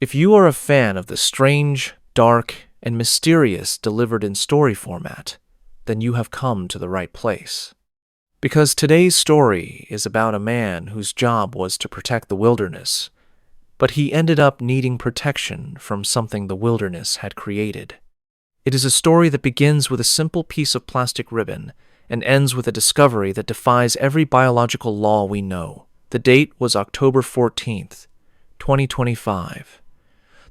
If you are a fan of the strange, dark, and mysterious delivered in story format, then you have come to the right place. Because today's story is about a man whose job was to protect the wilderness, but he ended up needing protection from something the wilderness had created. It is a story that begins with a simple piece of plastic ribbon and ends with a discovery that defies every biological law we know. The date was October 14th, 2025.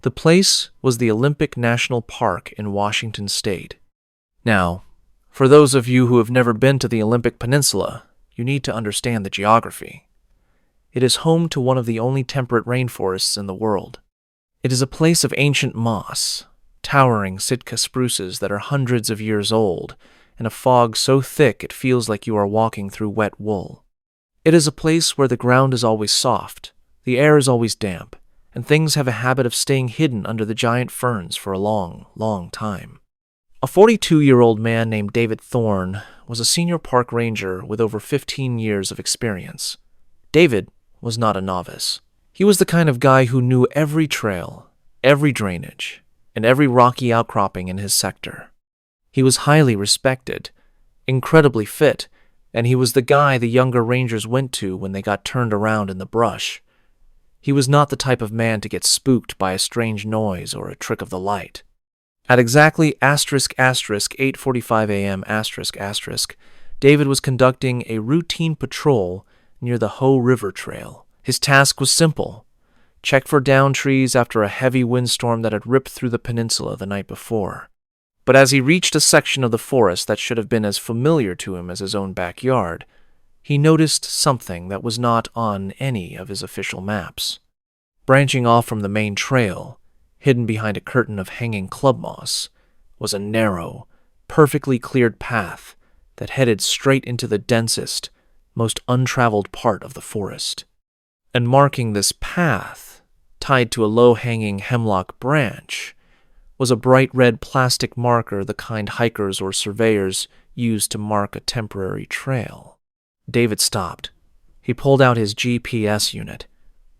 The place was the Olympic National Park in Washington State. Now, for those of you who have never been to the Olympic Peninsula, you need to understand the geography. It is home to one of the only temperate rainforests in the world. It is a place of ancient moss, towering Sitka spruces that are hundreds of years old, and a fog so thick it feels like you are walking through wet wool. It is a place where the ground is always soft, the air is always damp, and things have a habit of staying hidden under the giant ferns for a long, long time. A 42-year-old man named David Thorne was a senior park ranger with over 15 years of experience. David was not a novice. He was the kind of guy who knew every trail, every drainage, and every rocky outcropping in his sector. He was highly respected, incredibly fit, and he was the guy the younger rangers went to when they got turned around in the brush. He was not the type of man to get spooked by a strange noise or a trick of the light. At exactly **8:45 a.m. David was conducting a routine patrol near the Hoh River Trail. His task was simple: check for downed trees after a heavy windstorm that had ripped through the peninsula the night before. But as he reached a section of the forest that should have been as familiar to him as his own backyard, he noticed something that was not on any of his official maps. Branching off from the main trail, hidden behind a curtain of hanging club moss, was a narrow, perfectly cleared path that headed straight into the densest, most untraveled part of the forest. And marking this path, tied to a low-hanging hemlock branch, was a bright red plastic marker the kind hikers or surveyors use to mark a temporary trail. David stopped. He pulled out his GPS unit.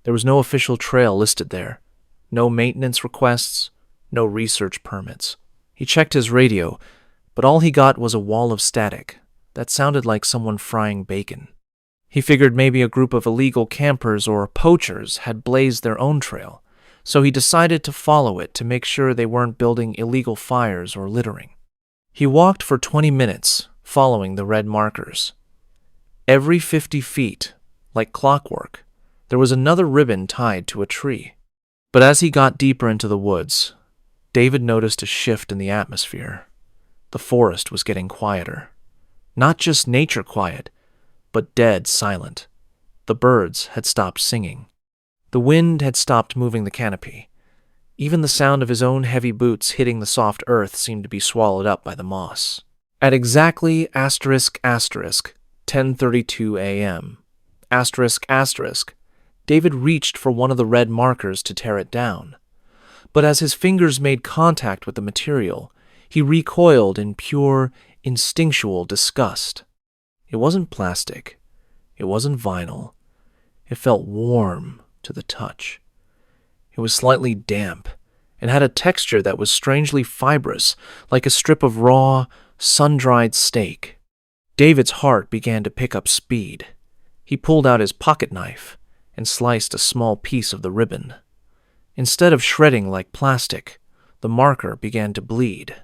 There was no official trail listed there. No maintenance requests, no research permits. He checked his radio, but all he got was a wall of static that sounded like someone frying bacon. He figured maybe a group of illegal campers or poachers had blazed their own trail, so he decided to follow it to make sure they weren't building illegal fires or littering. He walked for 20 minutes, following the red markers. Every 50 feet, like clockwork, there was another ribbon tied to a tree. But as he got deeper into the woods, David noticed a shift in the atmosphere. The forest was getting quieter. Not just nature quiet, but dead silent. The birds had stopped singing. The wind had stopped moving the canopy. Even the sound of his own heavy boots hitting the soft earth seemed to be swallowed up by the moss. At exactly **10:32 a.m., David reached for one of the red markers to tear it down. But as his fingers made contact with the material, he recoiled in pure, instinctual disgust. It wasn't plastic. It wasn't vinyl. It felt warm to the touch. It was slightly damp and had a texture that was strangely fibrous, like a strip of raw, sun-dried steak. David's heart began to pick up speed. He pulled out his pocket knife and sliced a small piece of the ribbon. Instead of shredding like plastic, the marker began to bleed.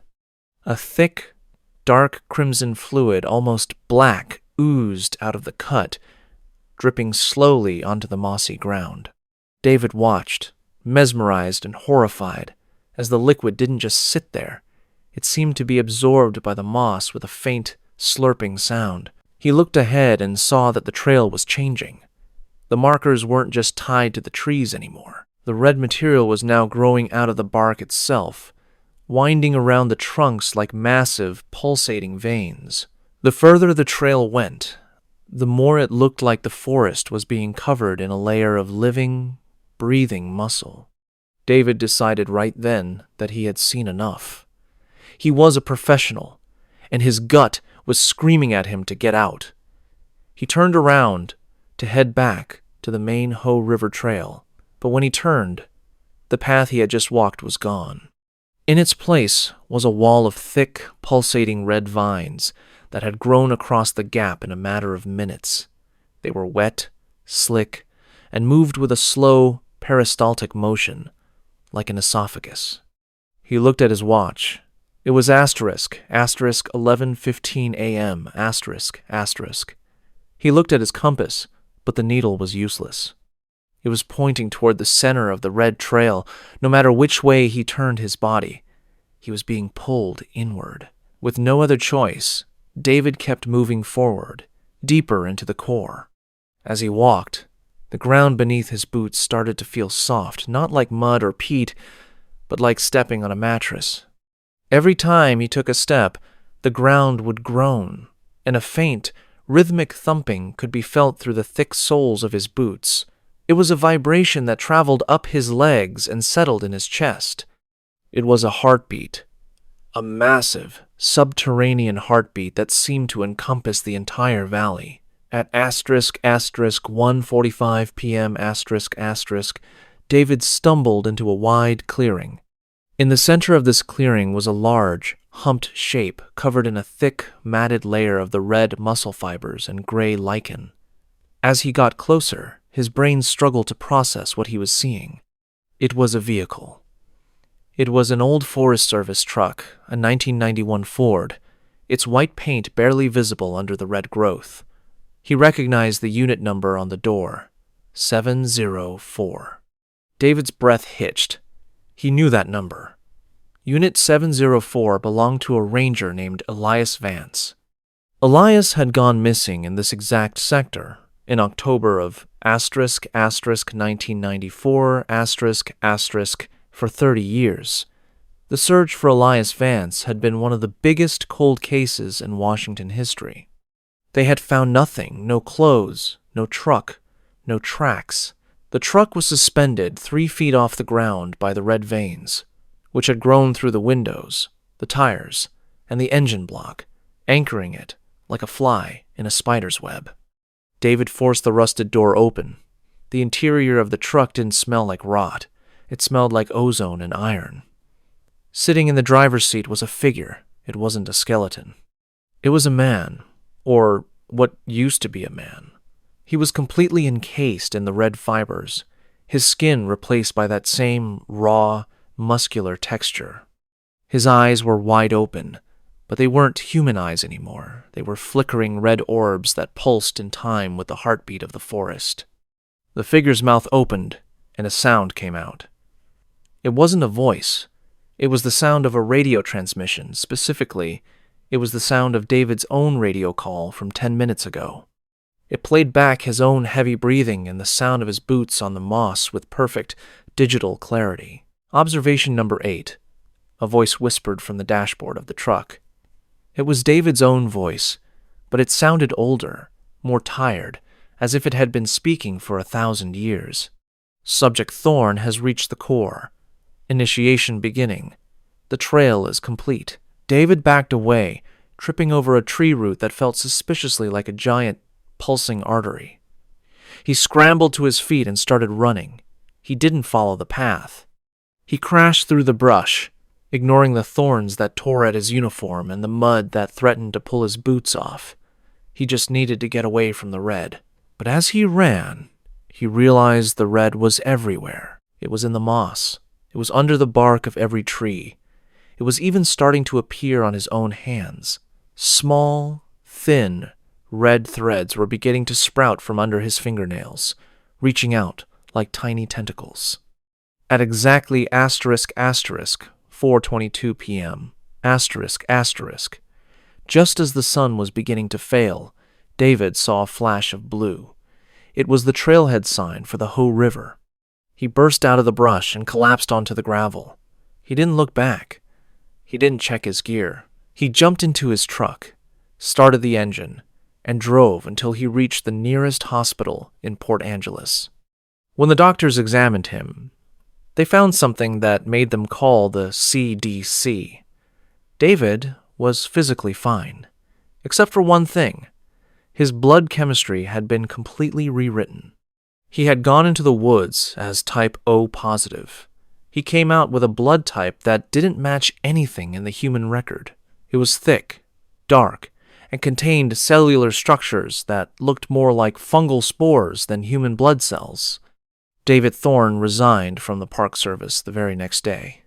A thick, dark crimson fluid, almost black, oozed out of the cut, dripping slowly onto the mossy ground. David watched, mesmerized and horrified, as the liquid didn't just sit there. It seemed to be absorbed by the moss with a faint, slurping sound. He looked ahead and saw that the trail was changing. The markers weren't just tied to the trees anymore. The red material was now growing out of the bark itself, winding around the trunks like massive, pulsating veins. The further the trail went, the more it looked like the forest was being covered in a layer of living, breathing muscle. David decided right then that he had seen enough. He was a professional, and his gut was screaming at him to get out. He turned around to head back to the main Hoh River Trail, but when he turned, The path he had just walked was gone. In its place was a wall of thick, pulsating red vines that had grown across the gap in a matter of minutes. They were wet, slick, and moved with a slow, peristaltic motion, like an esophagus. He looked at his watch. It was asterisk 11:15 a.m. asterisk. He looked at his compass, but the needle was useless. It was pointing toward the center of the red trail, no matter which way he turned his body. He was being pulled inward. With no other choice, David kept moving forward, deeper into the core. As he walked, the ground beneath his boots started to feel soft, not like mud or peat, but like stepping on a mattress. Every time he took a step, the ground would groan, and a faint, rhythmic thumping could be felt through the thick soles of his boots. It was a vibration that traveled up his legs and settled in his chest. It was a heartbeat, a massive, subterranean heartbeat that seemed to encompass the entire valley. At asterisk 1:45 p.m. asterisk, David stumbled into a wide clearing. In the center of this clearing was a large, humped shape covered in a thick, matted layer of the red muscle fibers and gray lichen. As he got closer, his brain struggled to process what he was seeing. It was a vehicle. It was an old Forest Service truck, a 1991 Ford, its white paint barely visible under the red growth. He recognized the unit number on the door, 704. David's breath hitched. He knew that number. Unit 704 belonged to a ranger named Elias Vance. Elias had gone missing in this exact sector in October of asterisk 1994 for 30 years. The search for Elias Vance had been one of the biggest cold cases in Washington history. They had found nothing, no clothes, no truck, no tracks. The truck was suspended 3 feet off the ground by the red veins, which had grown through the windows, the tires, and the engine block, anchoring it like a fly in a spider's web. David forced the rusted door open. The interior of the truck didn't smell like rot. It smelled like ozone and iron. Sitting in the driver's seat was a figure. It wasn't a skeleton. It was a man, or what used to be a man. He was completely encased in the red fibers, his skin replaced by that same raw, muscular texture. His eyes were wide open, but they weren't human eyes anymore. They were flickering red orbs that pulsed in time with the heartbeat of the forest. The figure's mouth opened, and a sound came out. It wasn't a voice. It was the sound of a radio transmission. Specifically, it was the sound of David's own radio call from 10 minutes ago. It played back his own heavy breathing and the sound of his boots on the moss with perfect digital clarity. Observation number 8. A voice whispered from the dashboard of the truck. It was David's own voice, but it sounded older, more tired, as if it had been speaking for 1,000 years. Subject Thorn has reached the core. Initiation beginning. The trail is complete. David backed away, tripping over a tree root that felt suspiciously like a giant, pulsing artery. He scrambled to his feet and started running. He didn't follow the path. He crashed through the brush, ignoring the thorns that tore at his uniform and the mud that threatened to pull his boots off. He just needed to get away from the red. But as he ran, he realized the red was everywhere. It was in the moss. It was under the bark of every tree. It was even starting to appear on his own hands. Small, thin, red threads were beginning to sprout from under his fingernails, reaching out like tiny tentacles. At exactly asterisk 4:22 p.m., just as the sun was beginning to fail, David saw a flash of blue. It was the trailhead sign for the Hoh River. He burst out of the brush and collapsed onto the gravel. He didn't look back. He didn't check his gear. He jumped into his truck, started the engine, and drove until he reached the nearest hospital in Port Angeles. When the doctors examined him, they found something that made them call the CDC. David was physically fine, except for one thing. His blood chemistry had been completely rewritten. He had gone into the woods as type O positive, He came out with a blood type that didn't match anything in the human record. It was thick, dark, and contained cellular structures that looked more like fungal spores than human blood cells. David Thorne resigned from the Park Service the very next day.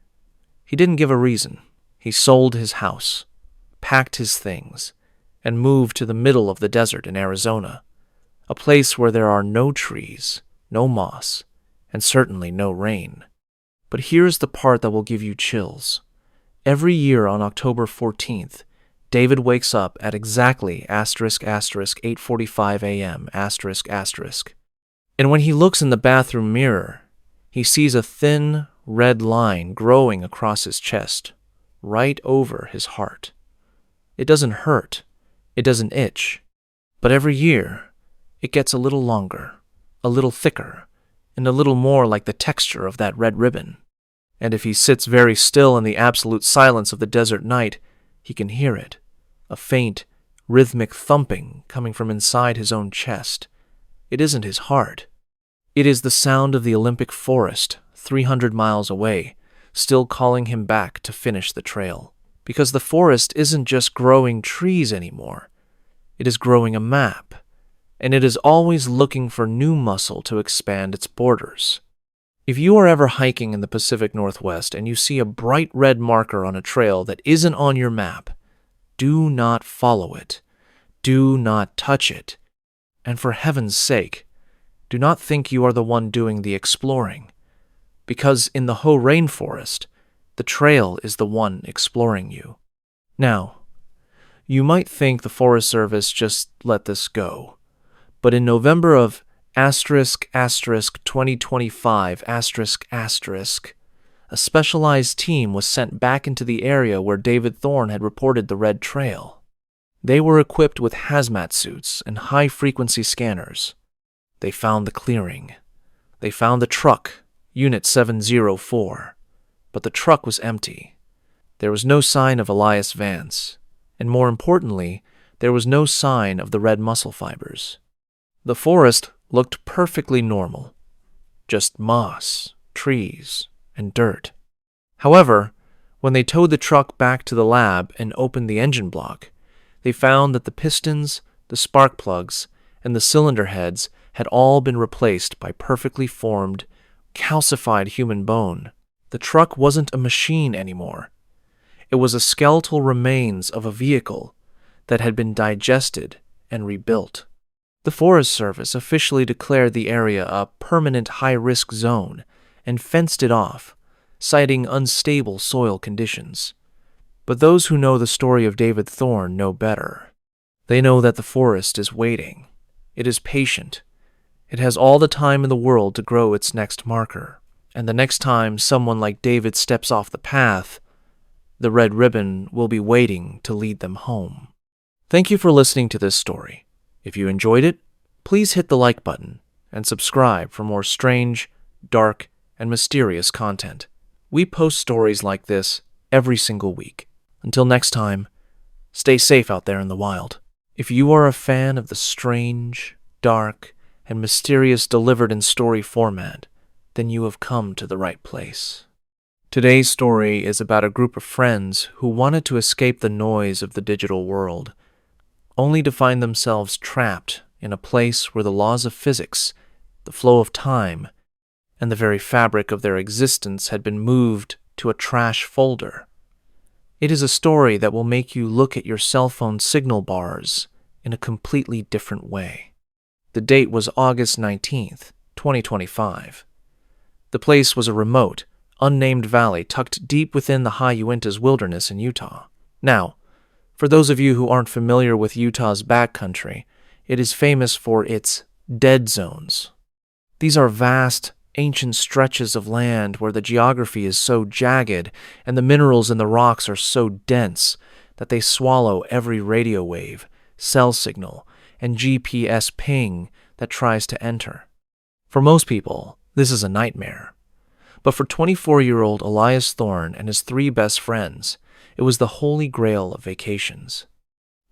He didn't give a reason. He sold his house, packed his things, and moved to the middle of the desert in Arizona, a place where there are no trees, no moss, and certainly no rain. But here's the part that will give you chills. Every year on October 14th, David wakes up at exactly **8:45 a.m. And when he looks in the bathroom mirror, he sees a thin, red line growing across his chest, right over his heart. It doesn't hurt, it doesn't itch, but every year, it gets a little longer, a little thicker, and a little more like the texture of that red ribbon. And if he sits very still in the absolute silence of the desert night, he can hear it, a faint, rhythmic thumping coming from inside his own chest. It isn't his heart. It is the sound of the Olympic forest, 300 miles away, still calling him back to finish the trail. Because the forest isn't just growing trees anymore. It is growing a map, and it is always looking for new muscle to expand its borders. If you are ever hiking in the Pacific Northwest and you see a bright red marker on a trail that isn't on your map, do not follow it. Do not touch it. And for heaven's sake, do not think you are the one doing the exploring, because in the Hoh rainforest, the trail is the one exploring you. Now, you might think the Forest Service just let this go, but in November of **2025**, a specialized team was sent back into the area where David Thorne had reported the red trail. They were equipped with hazmat suits and high-frequency scanners. They found the clearing. They found the truck, Unit 704, but the truck was empty. There was no sign of Elias Vance, and more importantly, there was no sign of the red muscle fibers. The forest looked perfectly normal, just moss, trees, and dirt. However, when they towed the truck back to the lab and opened the engine block, they found that the pistons, the spark plugs, and the cylinder heads had all been replaced by perfectly formed, calcified human bone. The truck wasn't a machine anymore. It was a skeletal remains of a vehicle that had been digested and rebuilt. The Forest Service officially declared the area a permanent high-risk zone and fenced it off, citing unstable soil conditions. But those who know the story of David Thorne know better. They know that the forest is waiting. It is patient. It has all the time in the world to grow its next marker. And the next time someone like David steps off the path, the red ribbon will be waiting to lead them home. Thank you for listening to this story. If you enjoyed it, please hit the like button and subscribe for more strange, dark, and mysterious content. We post stories like this every single week. Until next time, stay safe out there in the wild. If you are a fan of the strange, dark, and mysterious delivered in story format, then you have come to the right place. Today's story is about a group of friends who wanted to escape the noise of the digital world, only to find themselves trapped in a place where the laws of physics, the flow of time, and the very fabric of their existence had been moved to a trash folder. It is a story that will make you look at your cell phone signal bars in a completely different way. The date was August 19th, 2025. The place was a remote, unnamed valley tucked deep within the high Uintas wilderness in Utah. Now, for those of you who aren't familiar with Utah's backcountry, it is famous for its dead zones. These are vast, ancient stretches of land where the geography is so jagged and the minerals in the rocks are so dense that they swallow every radio wave, cell signal, and GPS ping that tries to enter. For most people, this is a nightmare. But for 24-year-old Elias Thorne and his 3 best friends, it was the holy grail of vacations.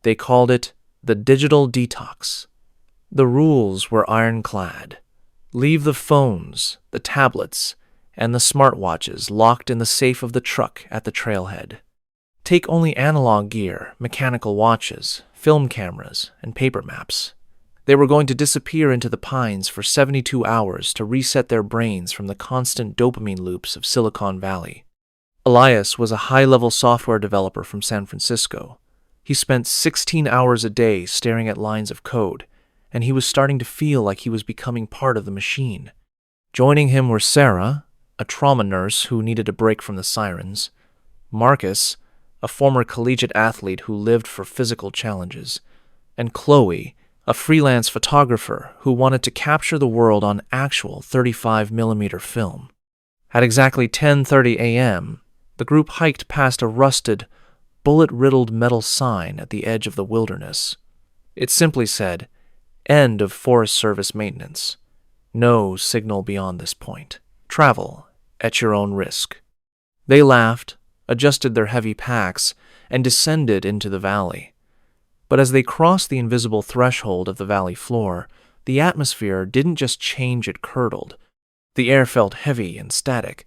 They called it the digital detox. The rules were ironclad. Leave the phones, the tablets, and the smartwatches locked in the safe of the truck at the trailhead. Take only analog gear, mechanical watches, film cameras, and paper maps. They were going to disappear into the pines for 72 hours to reset their brains from the constant dopamine loops of Silicon Valley. Elias was a high-level software developer from San Francisco. He spent 16 hours a day staring at lines of code, and he was starting to feel like he was becoming part of the machine. Joining him were Sarah, a trauma nurse who needed a break from the sirens, Marcus, a former collegiate athlete who lived for physical challenges, and Chloe, a freelance photographer who wanted to capture the world on actual 35mm film. At exactly 10:30 a.m., the group hiked past a rusted, bullet-riddled metal sign at the edge of the wilderness. It simply said, "End of Forest Service maintenance. No signal beyond this point. Travel at your own risk." They laughed, adjusted their heavy packs, and descended into the valley. But as they crossed the invisible threshold of the valley floor, the atmosphere didn't just change, it curdled. The air felt heavy and static,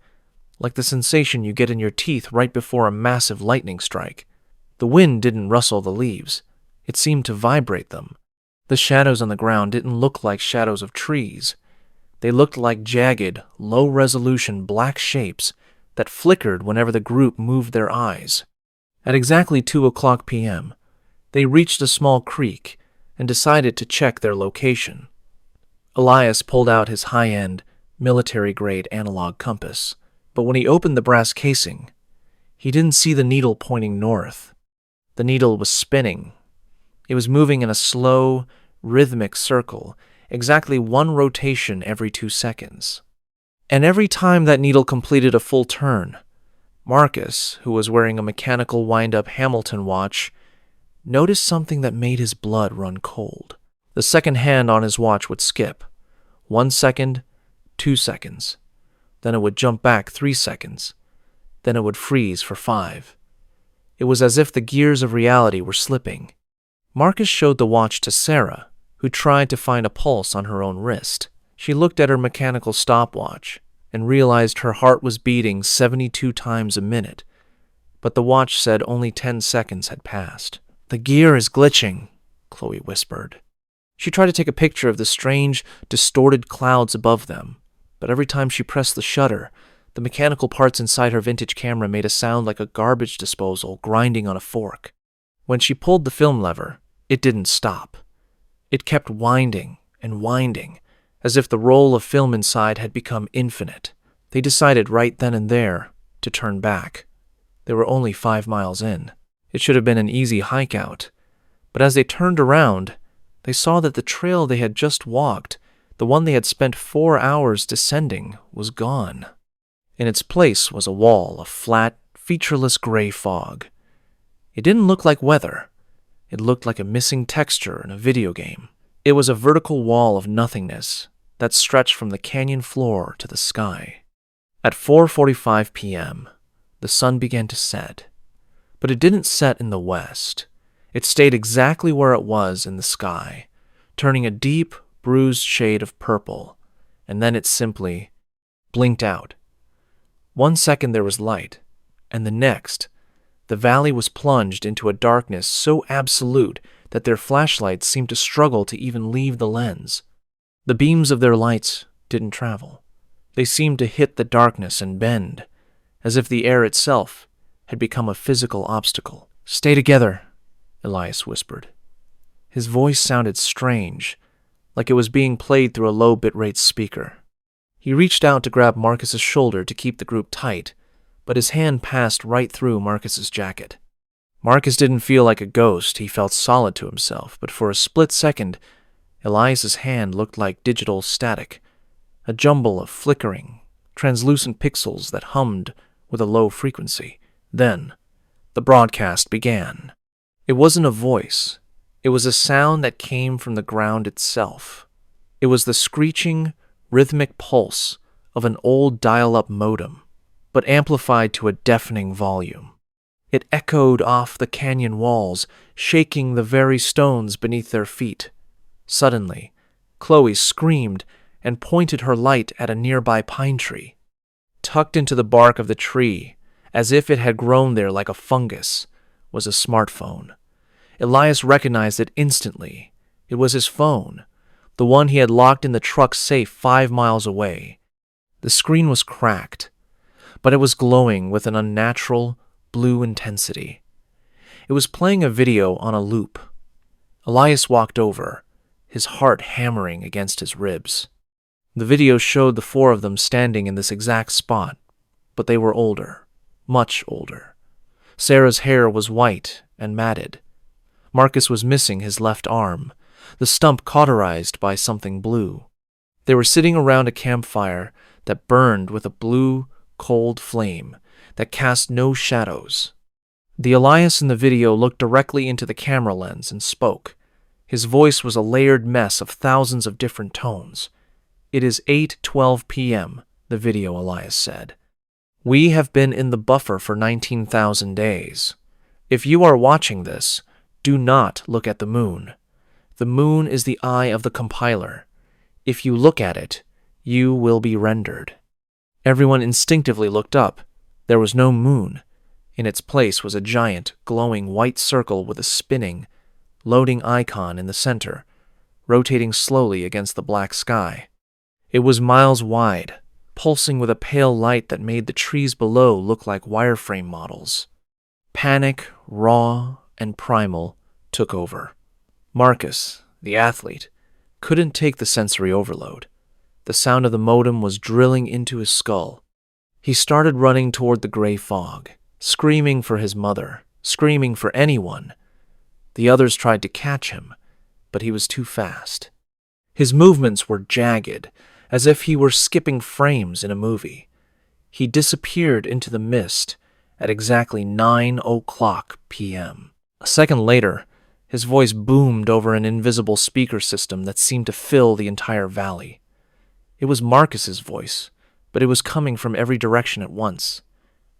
like the sensation you get in your teeth right before a massive lightning strike. The wind didn't rustle the leaves. It seemed to vibrate them. The shadows on the ground didn't look like shadows of trees. They looked like jagged, low-resolution black shapes that flickered whenever the group moved their eyes. At exactly 2:00 p.m., they reached a small creek and decided to check their location. Elias pulled out his high-end, military-grade analog compass, but when he opened the brass casing, he didn't see the needle pointing north. The needle was spinning. It was moving in a slow, rhythmic circle, exactly one rotation every 2 seconds. And every time that needle completed a full turn, Marcus, who was wearing a mechanical wind-up Hamilton watch, noticed something that made his blood run cold. The second hand on his watch would skip. 1 second, 2 seconds. Then it would jump back 3 seconds. Then it would freeze for 5. It was as if the gears of reality were slipping. Marcus showed the watch to Sarah, who tried to find a pulse on her own wrist. She looked at her mechanical stopwatch and realized her heart was beating 72 times a minute, but the watch said only 10 seconds had passed. "The gear is glitching," Chloe whispered. She tried to take a picture of the strange, distorted clouds above them, but every time she pressed the shutter, the mechanical parts inside her vintage camera made a sound like a garbage disposal grinding on a fork. When she pulled the film lever, it didn't stop. It kept winding and winding, as if the roll of film inside had become infinite. They decided right then and there to turn back. They were only 5 miles in. It should have been an easy hike out. But as they turned around, they saw that the trail they had just walked, the one they had spent 4 hours descending, was gone. In its place was a wall of flat, featureless gray fog. It didn't look like weather. It looked like a missing texture in a video game. It was a vertical wall of nothingness that stretched from the canyon floor to the sky. At 4:45 p.m., the sun began to set. But it didn't set in the west. It stayed exactly where it was in the sky, turning a deep, bruised shade of purple, and then it simply blinked out. 1 second there was light, and the next, the valley was plunged into a darkness so absolute that their flashlights seemed to struggle to even leave the lens. The beams of their lights didn't travel. They seemed to hit the darkness and bend, as if the air itself had become a physical obstacle. "Stay together," Elias whispered. His voice sounded strange, like it was being played through a low bitrate speaker. He reached out to grab Marcus's shoulder to keep the group tight, but his hand passed right through Marcus's jacket. Marcus didn't feel like a ghost. He felt solid to himself, but for a split second, Elias's hand looked like digital static, a jumble of flickering, translucent pixels that hummed with a low frequency. Then, the broadcast began. It wasn't a voice. It was a sound that came from the ground itself. It was the screeching, rhythmic pulse of an old dial-up modem, but amplified to a deafening volume. It echoed off the canyon walls, shaking the very stones beneath their feet. Suddenly, Chloe screamed and pointed her light at a nearby pine tree. tucked into the bark of the tree, as if it had grown there like a fungus, was a smartphone. Elias recognized it instantly. It was his phone, the one he had locked in the truck's safe 5 miles away. The screen was cracked, but it was glowing with an unnatural, blue intensity. It was playing a video on a loop. Elias walked over, his heart hammering against his ribs. The video showed the 4 of them standing in this exact spot, but they were older, much older. Sarah's hair was white and matted. Marcus was missing his left arm, the stump cauterized by something blue. They were sitting around a campfire that burned with a blue, cold flame that cast no shadows. The Elias in the video looked directly into the camera lens and spoke. His voice was a layered mess of thousands of different tones. "It is 8:12 p.m., the video Elias said. "We have been in the buffer for 19,000 days. If you are watching this, do not look at the moon. The moon is the eye of the compiler. If you look at it, you will be rendered." Everyone instinctively looked up. There was no moon. In its place was a giant, glowing white circle with a spinning, loading icon in the center, rotating slowly against the black sky. It was miles wide, pulsing with a pale light that made the trees below look like wireframe models. Panic, raw and primal, took over. Marcus, the athlete, couldn't take the sensory overload. The sound of the modem was drilling into his skull. He started running toward the gray fog, screaming for his mother, screaming for anyone. The others tried to catch him, but he was too fast. His movements were jagged, as if he were skipping frames in a movie. He disappeared into the mist at exactly 9:00 p.m. A second later, his voice boomed over an invisible speaker system that seemed to fill the entire valley. It was Marcus's voice, but it was coming from every direction at once.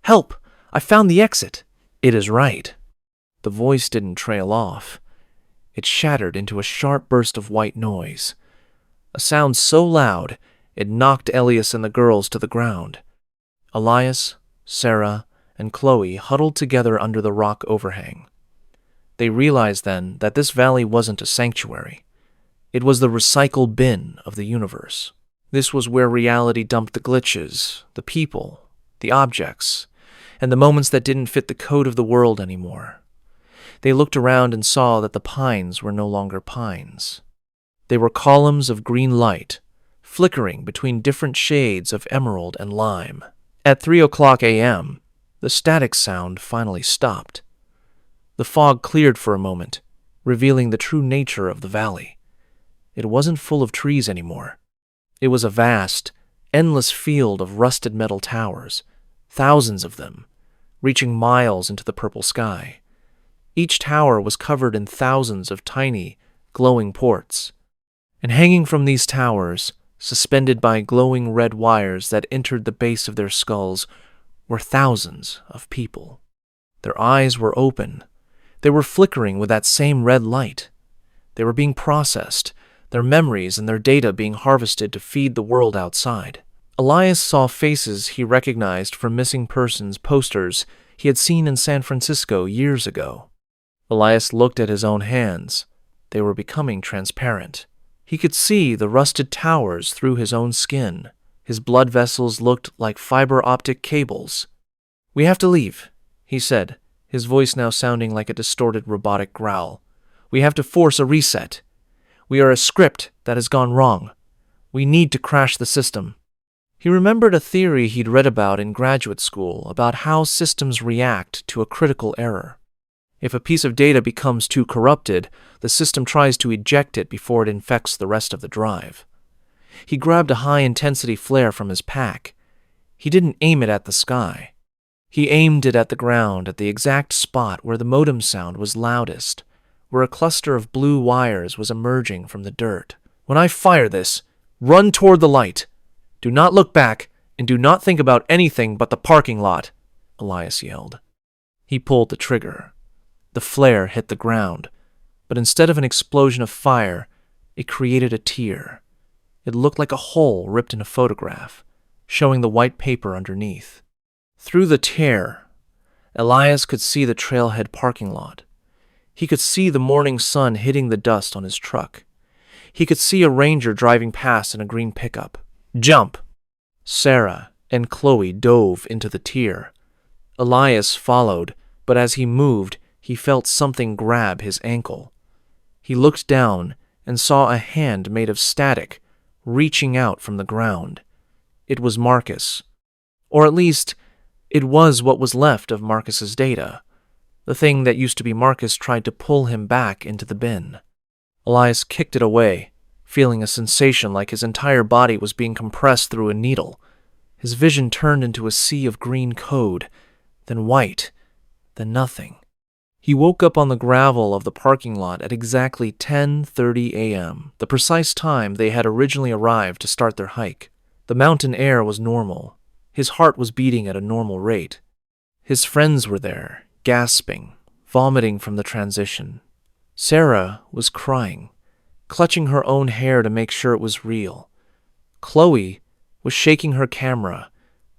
"Help! I found the exit!" "It is right." The voice didn't trail off. It shattered into a sharp burst of white noise. A sound so loud, it knocked Elias and the girls to the ground. Elias, Sarah, and Chloe huddled together under the rock overhang. They realized then that this valley wasn't a sanctuary. It was the recycle bin of the universe. This was where reality dumped the glitches, the people, the objects, and the moments that didn't fit the code of the world anymore. They looked around and saw that the pines were no longer pines. They were columns of green light, flickering between different shades of emerald and lime. At 3:00 a.m., the static sound finally stopped. The fog cleared for a moment, revealing the true nature of the valley. It wasn't full of trees anymore. It was a vast, endless field of rusted metal towers, thousands of them, reaching miles into the purple sky. Each tower was covered in thousands of tiny, glowing ports. And hanging from these towers, suspended by glowing red wires that entered the base of their skulls, were thousands of people. Their eyes were open. They were flickering with that same red light. They were being processed, their memories and their data being harvested to feed the world outside. Elias saw faces he recognized from missing persons posters he had seen in San Francisco years ago. Elias looked at his own hands. They were becoming transparent. He could see the rusted towers through his own skin. His blood vessels looked like fiber optic cables. "We have to leave," he said, his voice now sounding like a distorted robotic growl. "We have to force a reset. We are a script that has gone wrong. We need to crash the system." He remembered a theory he'd read about in graduate school about how systems react to a critical error. If a piece of data becomes too corrupted, the system tries to eject it before it infects the rest of the drive. He grabbed a high-intensity flare from his pack. He didn't aim it at the sky. He aimed it at the ground at the exact spot where the modem sound was loudest, where a cluster of blue wires was emerging from the dirt. "When I fire this, run toward the light. Do not look back, and do not think about anything but the parking lot," Elias yelled. He pulled the trigger. The flare hit the ground, but instead of an explosion of fire, it created a tear. It looked like a hole ripped in a photograph, showing the white paper underneath. Through the tear, Elias could see the trailhead parking lot. He could see the morning sun hitting the dust on his truck. He could see a ranger driving past in a green pickup. "Jump!" Sarah and Chloe dove into the tear. Elias followed, but as he moved, he felt something grab his ankle. He looked down and saw a hand made of static reaching out from the ground. It was Marcus. Or at least, it was what was left of Marcus's data. The thing that used to be Marcus tried to pull him back into the bin. Elias kicked it away, feeling a sensation like his entire body was being compressed through a needle. His vision turned into a sea of green code, then white, then nothing. He woke up on the gravel of the parking lot at exactly 10:30 a.m., the precise time they had originally arrived to start their hike. The mountain air was normal. His heart was beating at a normal rate. His friends were there, gasping, vomiting from the transition. Sarah was crying, clutching her own hair to make sure it was real. Chloe was shaking her camera,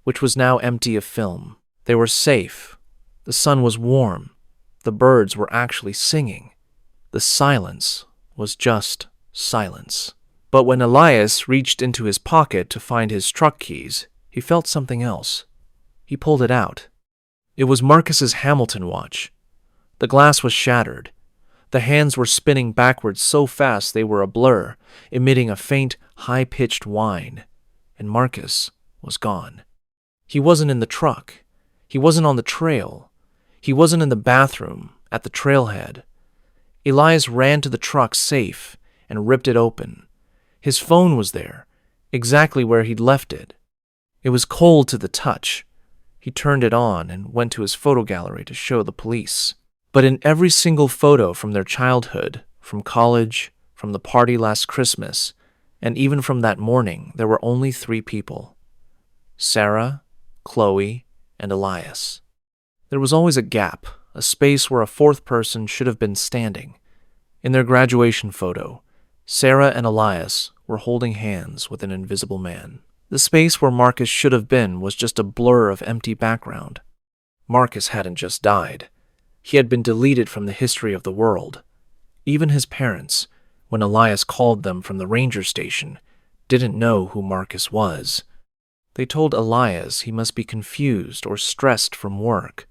which was now empty of film. They were safe. The sun was warm. The birds were actually singing. The silence was just silence. But when Elias reached into his pocket to find his truck keys, he felt something else. He pulled it out. It was Marcus's Hamilton watch. The glass was shattered. The hands were spinning backwards so fast they were a blur, emitting a faint, high-pitched whine. And Marcus was gone. He wasn't in the truck. He wasn't on the trail. He wasn't in the bathroom, at the trailhead. Elias ran to the truck safe and ripped it open. His phone was there, exactly where he'd left it. It was cold to the touch. He turned it on and went to his photo gallery to show the police. But in every single photo from their childhood, from college, from the party last Christmas, and even from that morning, there were only 3 people: Sarah, Chloe, and Elias. There was always a gap, a space where a 4th person should have been standing. In their graduation photo, Sarah and Elias were holding hands with an invisible man. The space where Marcus should have been was just a blur of empty background. Marcus hadn't just died. He had been deleted from the history of the world. Even his parents, when Elias called them from the ranger station, didn't know who Marcus was. They told Elias he must be confused or stressed from work.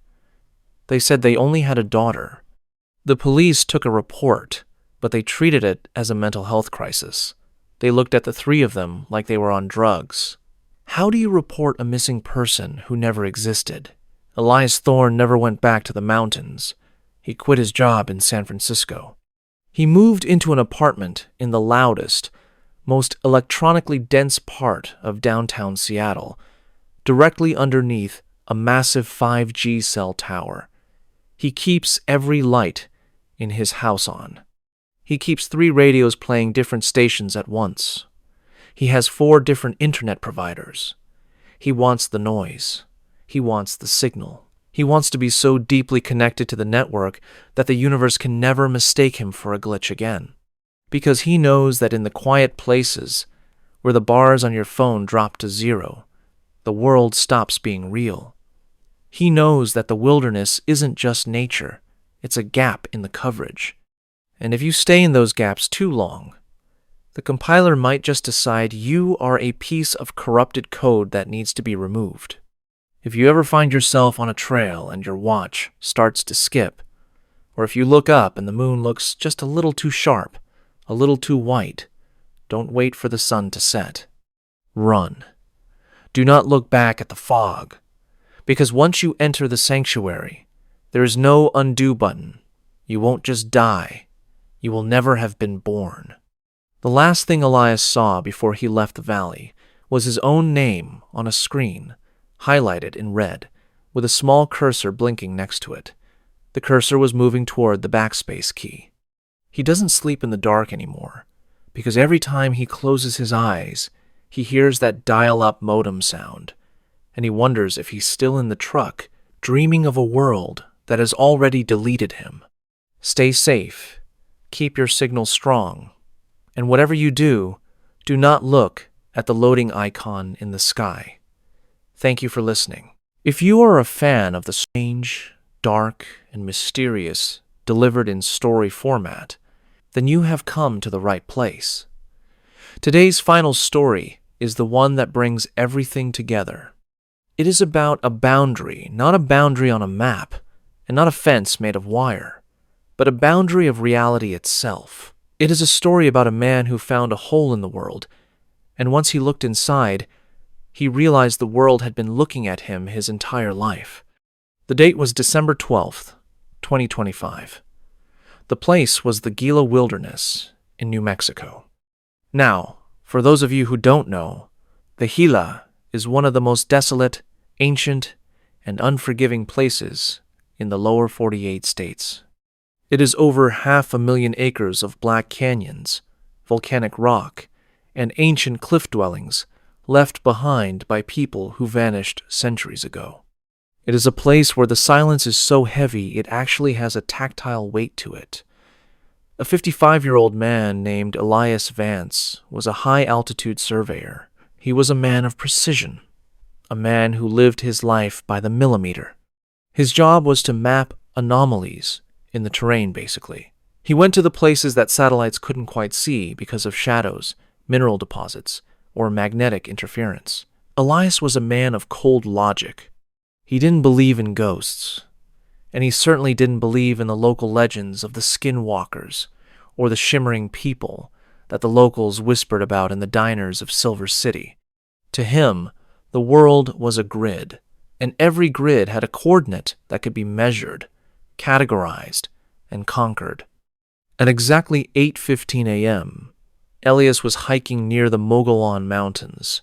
They said they only had a daughter. The police took a report, but they treated it as a mental health crisis. They looked at the 3 of them like they were on drugs. How do you report a missing person who never existed? Elias Thorne never went back to the mountains. He quit his job in San Francisco. He moved into an apartment in the loudest, most electronically dense part of downtown Seattle, directly underneath a massive 5G cell tower. He keeps every light in his house on. He keeps 3 radios playing different stations at once. He has 4 different internet providers. He wants the noise. He wants the signal. He wants to be so deeply connected to the network that the universe can never mistake him for a glitch again. Because he knows that in the quiet places, where the bars on your phone drop to 0, the world stops being real. He knows that the wilderness isn't just nature, it's a gap in the coverage. And if you stay in those gaps too long, the compiler might just decide you are a piece of corrupted code that needs to be removed. If you ever find yourself on a trail and your watch starts to skip, or if you look up and the moon looks just a little too sharp, a little too white, don't wait for the sun to set. Run. Do not look back at the fog, because once you enter the sanctuary, there is no undo button. You won't just die. You will never have been born. The last thing Elias saw before he left the valley was his own name on a screen, highlighted in red, with a small cursor blinking next to it. The cursor was moving toward the backspace key. He doesn't sleep in the dark anymore, because every time he closes his eyes, he hears that dial-up modem sound, and he wonders if he's still in the truck, dreaming of a world that has already deleted him. Stay safe, keep your signal strong, and whatever you do, do not look at the loading icon in the sky. Thank you for listening. If you are a fan of the strange, dark, and mysterious delivered in story format, then you have come to the right place. Today's final story is the one that brings everything together. It is about a boundary, not a boundary on a map, and not a fence made of wire, but a boundary of reality itself. It is a story about a man who found a hole in the world, and once he looked inside, he realized the world had been looking at him his entire life. The date was December 12th, 2025. The place was the Gila Wilderness in New Mexico. Now, for those of you who don't know, the Gila is one of the most desolate, ancient, and unforgiving places in the lower 48 states. It is over 500,000 acres of black canyons, volcanic rock, and ancient cliff dwellings left behind by people who vanished centuries ago. It is a place where the silence is so heavy it actually has a tactile weight to it. A 55-year-old man named Elias Vance was a high-altitude surveyor. He was a man of precision, a man who lived his life by the millimeter. His job was to map anomalies in the terrain, basically. He went to the places that satellites couldn't quite see because of shadows, mineral deposits, or magnetic interference. Elias was a man of cold logic. He didn't believe in ghosts, and he certainly didn't believe in the local legends of the skinwalkers or the shimmering people that the locals whispered about in the diners of Silver City. To him, the world was a grid, and every grid had a coordinate that could be measured, categorized, and conquered. At exactly 8:15 a.m., Elias was hiking near the Mogollon Mountains,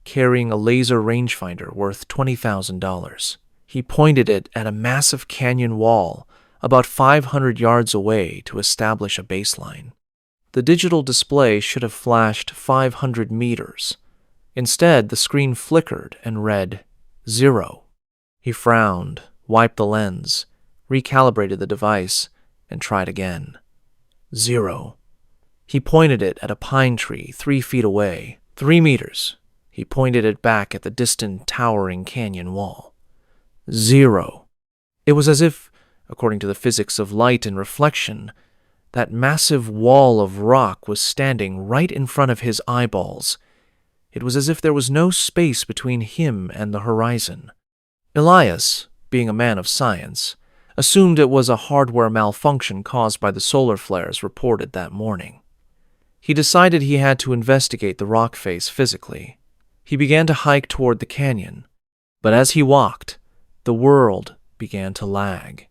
carrying a laser rangefinder worth $20,000. He pointed it at a massive canyon wall about 500 yards away to establish a baseline. The digital display should have flashed 500 meters. Instead, the screen flickered and read 0. He frowned, wiped the lens, recalibrated the device, and tried again. 0. He pointed it at a pine tree 3 feet away. 3 meters. He pointed it back at the distant, towering canyon wall. 0. It was as if, according to the physics of light and reflection, that massive wall of rock was standing right in front of his eyeballs. It was as if there was no space between him and the horizon. Elias, being a man of science, assumed it was a hardware malfunction caused by the solar flares reported that morning. He decided he had to investigate the rock face physically. He began to hike toward the canyon, but as he walked, the world began to lag.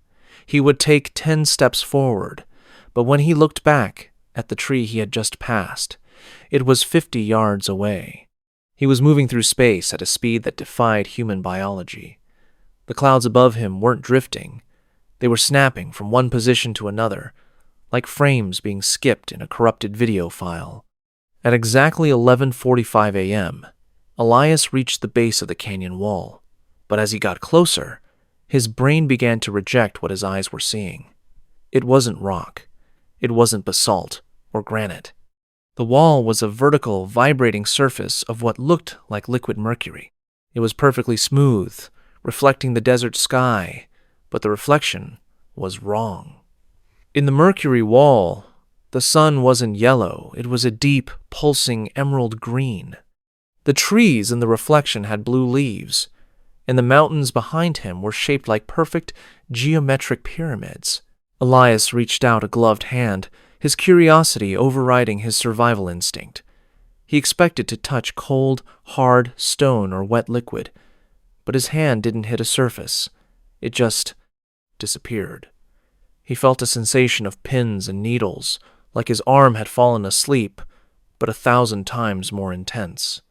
He would take 10 steps forward, but when he looked back at the tree he had just passed, it was 50 yards away. He was moving through space at a speed that defied human biology. The clouds above him weren't drifting. They were snapping from one position to another, like frames being skipped in a corrupted video file. At exactly 11:45 a.m., Elias reached the base of the canyon wall, but as he got closer, his brain began to reject what his eyes were seeing. It wasn't rock. It wasn't basalt or granite. The wall was a vertical, vibrating surface of what looked like liquid mercury. It was perfectly smooth, reflecting the desert sky, but the reflection was wrong. In the mercury wall, the sun wasn't yellow. It was a deep, pulsing emerald green. The trees in the reflection had blue leaves, and the mountains behind him were shaped like perfect geometric pyramids. Elias reached out a gloved hand, his curiosity overriding his survival instinct. He expected to touch cold, hard stone or wet liquid, but his hand didn't hit a surface. It just disappeared. He felt a sensation of pins and needles, like his arm had fallen asleep, but 1,000 times more intense.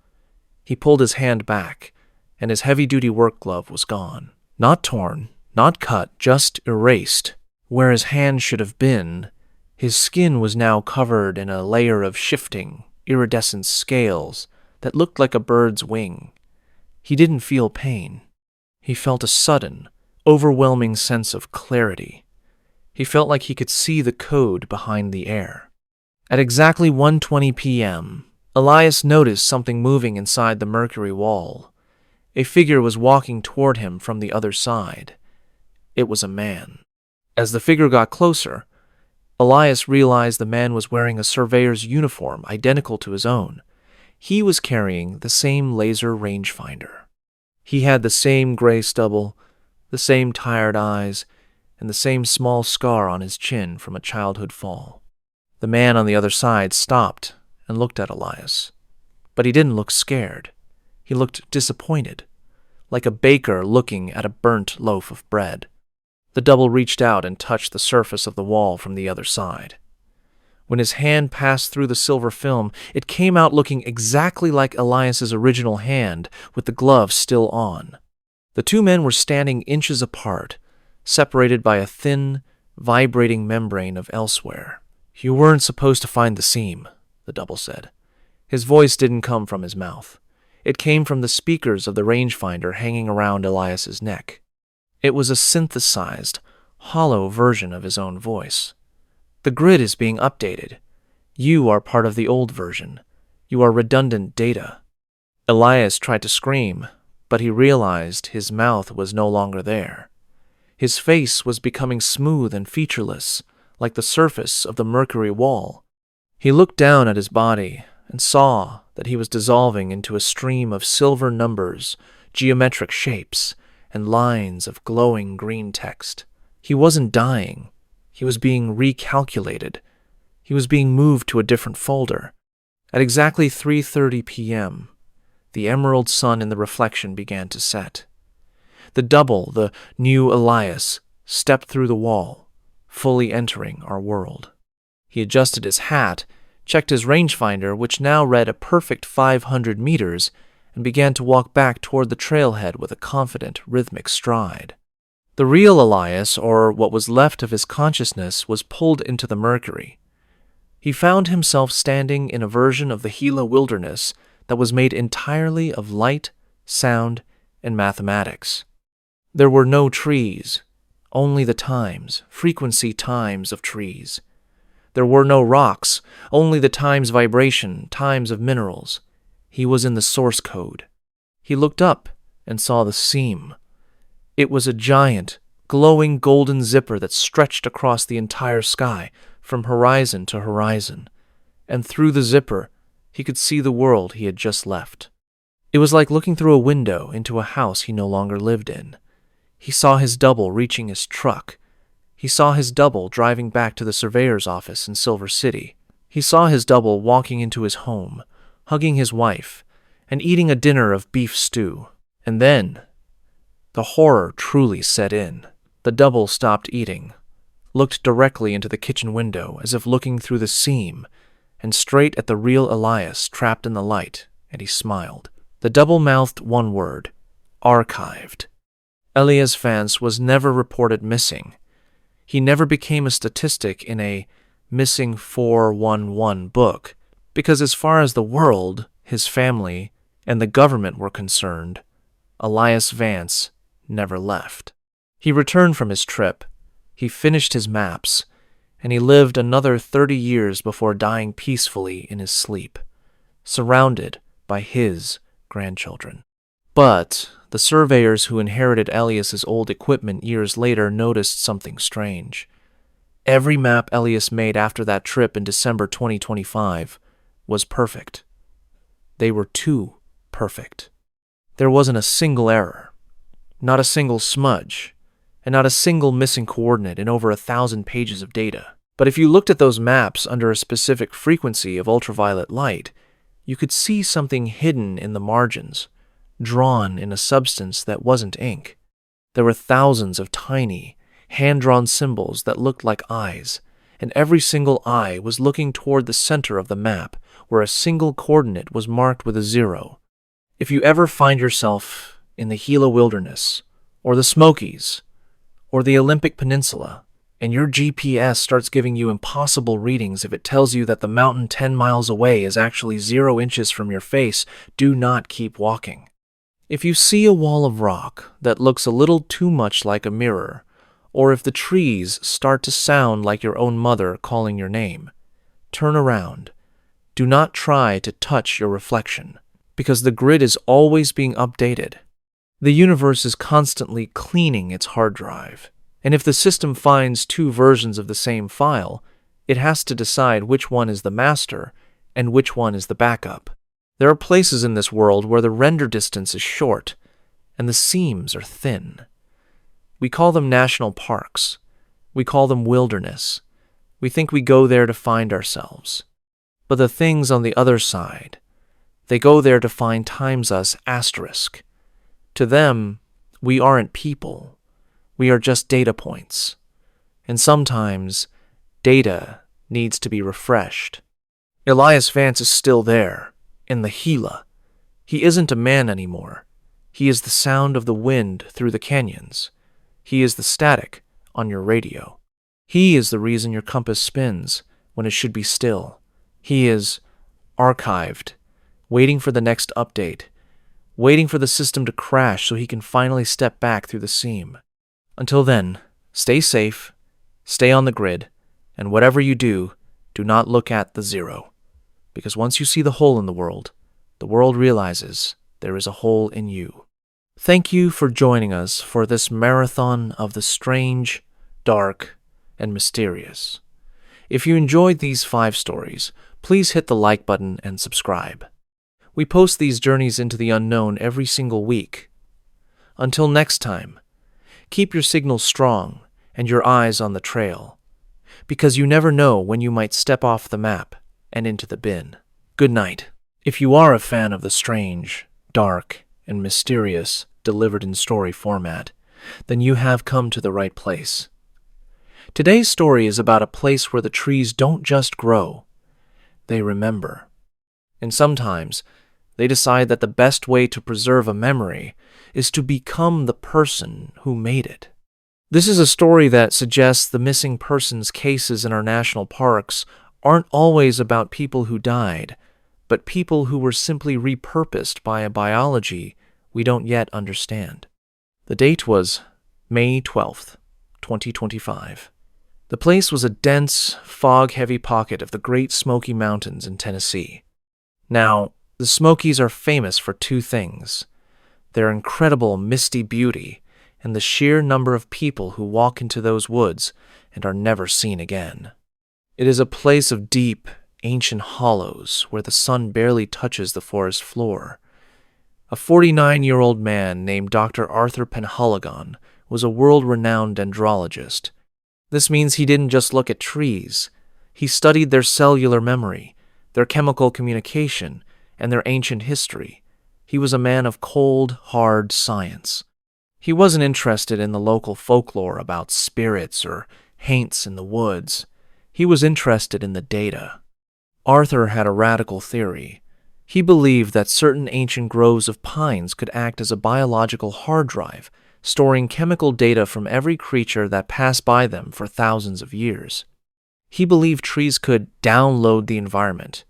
He pulled his hand back, and his heavy-duty work glove was gone. Not torn, not cut, just erased. Where his hand should have been, his skin was now covered in a layer of shifting, iridescent scales that looked like a bird's wing. He didn't feel pain. He felt a sudden, overwhelming sense of clarity. He felt like he could see the code behind the air. At exactly 1:20 p.m., Elias noticed something moving inside the mercury wall. A figure was walking toward him from the other side. It was a man. As the figure got closer, Elias realized the man was wearing a surveyor's uniform identical to his own. He was carrying the same laser rangefinder. He had the same gray stubble, the same tired eyes, and the same small scar on his chin from a childhood fall. The man on the other side stopped and looked at Elias. But he didn't look scared. He looked disappointed, like a baker looking at a burnt loaf of bread. The double reached out and touched the surface of the wall from the other side. When his hand passed through the silver film, it came out looking exactly like Elias's original hand, with the glove still on. The two men were standing inches apart, separated by a thin, vibrating membrane of elsewhere. "You weren't supposed to find the seam," the double said. His voice didn't come from his mouth. It came from the speakers of the rangefinder hanging around Elias's neck. It was a synthesized, hollow version of his own voice. "The grid is being updated. You are part of the old version. You are redundant data." Elias tried to scream, but he realized his mouth was no longer there. His face was becoming smooth and featureless, like the surface of the mercury wall. He looked down at his body and saw that he was dissolving into a stream of silver numbers, geometric shapes, and lines of glowing green text. He wasn't dying. He was being recalculated. He was being moved to a different folder. At exactly 3:30 p.m., the emerald sun in the reflection began to set. The double, the new Elias, stepped through the wall, fully entering our world. He adjusted his hat, checked his rangefinder, which now read a perfect 500 meters, and began to walk back toward the trailhead with a confident, rhythmic stride. The real Elias, or what was left of his consciousness, was pulled into the mercury. He found himself standing in a version of the Gila wilderness that was made entirely of light, sound, and mathematics. There were no trees, only the times, frequency times of trees. There were no rocks, only the times vibration, times of minerals. He was in the source code. He looked up and saw the seam. It was a giant, glowing golden zipper that stretched across the entire sky, from horizon to horizon, and through the zipper he could see the world he had just left. It was like looking through a window into a house he no longer lived in. He saw his double reaching his truck. He saw his double driving back to the surveyor's office in Silver City. He saw his double walking into his home, hugging his wife, and eating a dinner of beef stew. And then, the horror truly set in. The double stopped eating, looked directly into the kitchen window as if looking through the seam, and straight at the real Elias trapped in the light, and he smiled. The double mouthed one word, archived. Elias Vance was never reported missing. He never became a statistic in a missing 411 book, because as far as the world, his family, and the government were concerned, Elias Vance never left. He returned from his trip, he finished his maps, and he lived another 30 years before dying peacefully in his sleep, surrounded by his grandchildren. But the surveyors who inherited Elias's old equipment years later noticed something strange. Every map Elias made after that trip in December 2025 was perfect. They were too perfect. There wasn't a single error, not a single smudge, and not a single missing coordinate in over 1,000 pages of data. But if you looked at those maps under a specific frequency of ultraviolet light, you could see something hidden in the margins, drawn in a substance that wasn't ink. There were thousands of tiny, hand-drawn symbols that looked like eyes, and every single eye was looking toward the center of the map, where a single coordinate was marked with a 0. If you ever find yourself in the Gila Wilderness, or the Smokies, or the Olympic Peninsula, and your GPS starts giving you impossible readings if it tells you that the mountain 10 miles away is actually 0 inches from your face, do not keep walking. If you see a wall of rock that looks a little too much like a mirror, or if the trees start to sound like your own mother calling your name, turn around. Do not try to touch your reflection, because the grid is always being updated. The universe is constantly cleaning its hard drive, and if the system finds two versions of the same file, it has to decide which one is the master and which one is the backup. There are places in this world where the render distance is short and the seams are thin. We call them national parks. We call them wilderness. We think we go there to find ourselves. But the things on the other side, they go there to find times us asterisk. To them, we aren't people. We are just data points. And sometimes, data needs to be refreshed. Elias Vance is still there, in the Gila. He isn't a man anymore. He is the sound of the wind through the canyons. He is the static on your radio. He is the reason your compass spins when it should be still. He is archived, waiting for the next update, waiting for the system to crash so he can finally step back through the seam. Until then, stay safe, stay on the grid, and whatever you do, do not look at the zero. Because once you see the hole in the world realizes there is a hole in you. Thank you for joining us for this marathon of the strange, dark, and mysterious. If you enjoyed these 5 stories, please hit the like button and subscribe. We post these journeys into the unknown every single week. Until next time, keep your signals strong and your eyes on the trail, because you never know when you might step off the map and into the bin. Good night. If you are a fan of the strange, dark, and mysterious delivered in story format, then you have come to the right place. Today's story is about a place where the trees don't just grow, they remember. And sometimes, they decide that the best way to preserve a memory is to become the person who made it. This is a story that suggests the missing persons cases in our national parks aren't always about people who died, but people who were simply repurposed by a biology we don't yet understand. The date was May 12th, 2025. The place was a dense, fog-heavy pocket of the Great Smoky Mountains in Tennessee. Now, the Smokies are famous for 2 things: their incredible misty beauty and the sheer number of people who walk into those woods and are never seen again. It is a place of deep, ancient hollows where the sun barely touches the forest floor. A 49-year-old man named Dr. Arthur Penhaligon was a world-renowned dendrologist. This means he didn't just look at trees. He studied their cellular memory, their chemical communication, and their ancient history. He was a man of cold, hard science. He wasn't interested in the local folklore about spirits or haints in the woods. He was interested in the data. Arthur had a radical theory. He believed that certain ancient groves of pines could act as a biological hard drive, storing chemical data from every creature that passed by them for thousands of years. He believed trees could download the environment.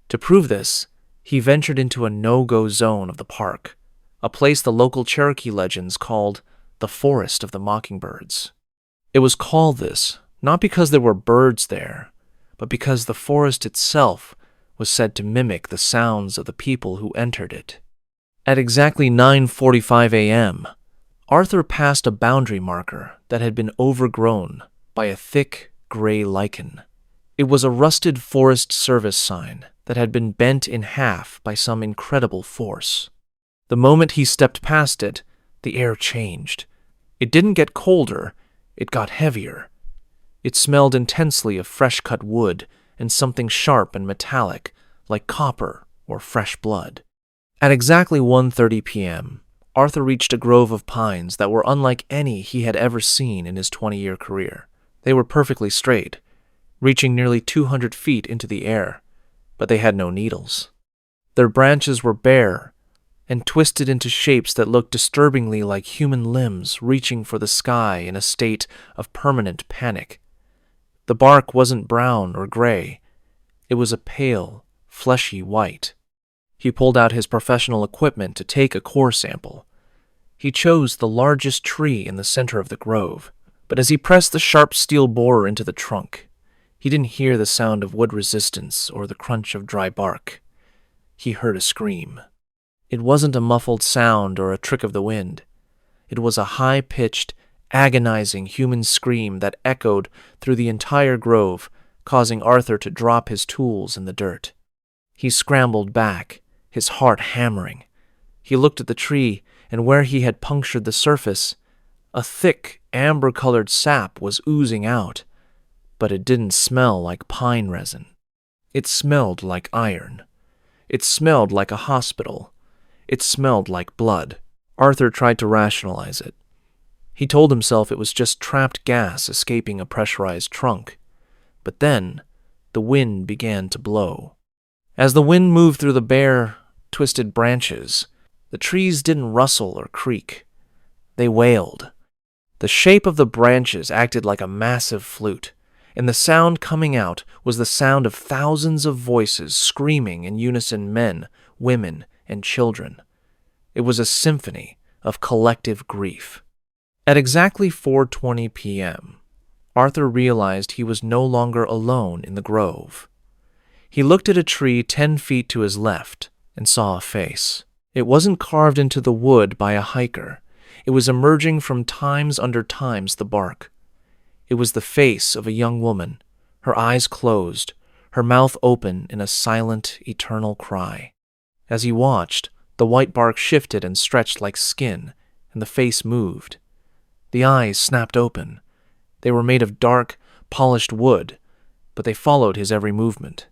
To prove this, he ventured into a no-go zone of the park, a place the local Cherokee legends called the Forest of the Mockingbirds. It was called this not because there were birds there, but because the forest itself was said to mimic the sounds of the people who entered it. At exactly 9:45 a.m., Arthur passed a boundary marker that had been overgrown by a thick, gray lichen. It was a rusted Forest Service sign that had been bent in half by some incredible force. The moment he stepped past it, the air changed. It didn't get colder, it got heavier. It smelled intensely of fresh-cut wood and something sharp and metallic, like copper or fresh blood. At exactly 1:30 p.m., Arthur reached a grove of pines that were unlike any he had ever seen in his 20-year career. They were perfectly straight, reaching nearly 200 feet into the air, but they had no needles. Their branches were bare and twisted into shapes that looked disturbingly like human limbs reaching for the sky in a state of permanent panic. The bark wasn't brown or gray. It was a pale, fleshy white. He pulled out his professional equipment to take a core sample. He chose the largest tree in the center of the grove, but as he pressed the sharp steel borer into the trunk, he didn't hear the sound of wood resistance or the crunch of dry bark. He heard a scream. It wasn't a muffled sound or a trick of the wind. It was a high-pitched, agonizing human scream that echoed through the entire grove, causing Arthur to drop his tools in the dirt. He scrambled back, his heart hammering. He looked at the tree, and where he had punctured the surface, a thick, amber-colored sap was oozing out, but it didn't smell like pine resin. It smelled like iron. It smelled like a hospital. It smelled like blood. Arthur tried to rationalize it. He told himself it was just trapped gas escaping a pressurized trunk. But then, the wind began to blow. As the wind moved through the bare, twisted branches, the trees didn't rustle or creak. They wailed. The shape of the branches acted like a massive flute, and the sound coming out was the sound of thousands of voices screaming in unison, men, women, and children. It was a symphony of collective grief. At exactly 4:20 p.m., Arthur realized he was no longer alone in the grove. He looked at a tree 10 feet to his left and saw a face. It wasn't carved into the wood by a hiker. It was emerging from times under times the bark. It was the face of a young woman, her eyes closed, her mouth open in a silent, eternal cry. As he watched, the white bark shifted and stretched like skin, and the face moved. The eyes snapped open. They were made of dark, polished wood, but they followed his every movement.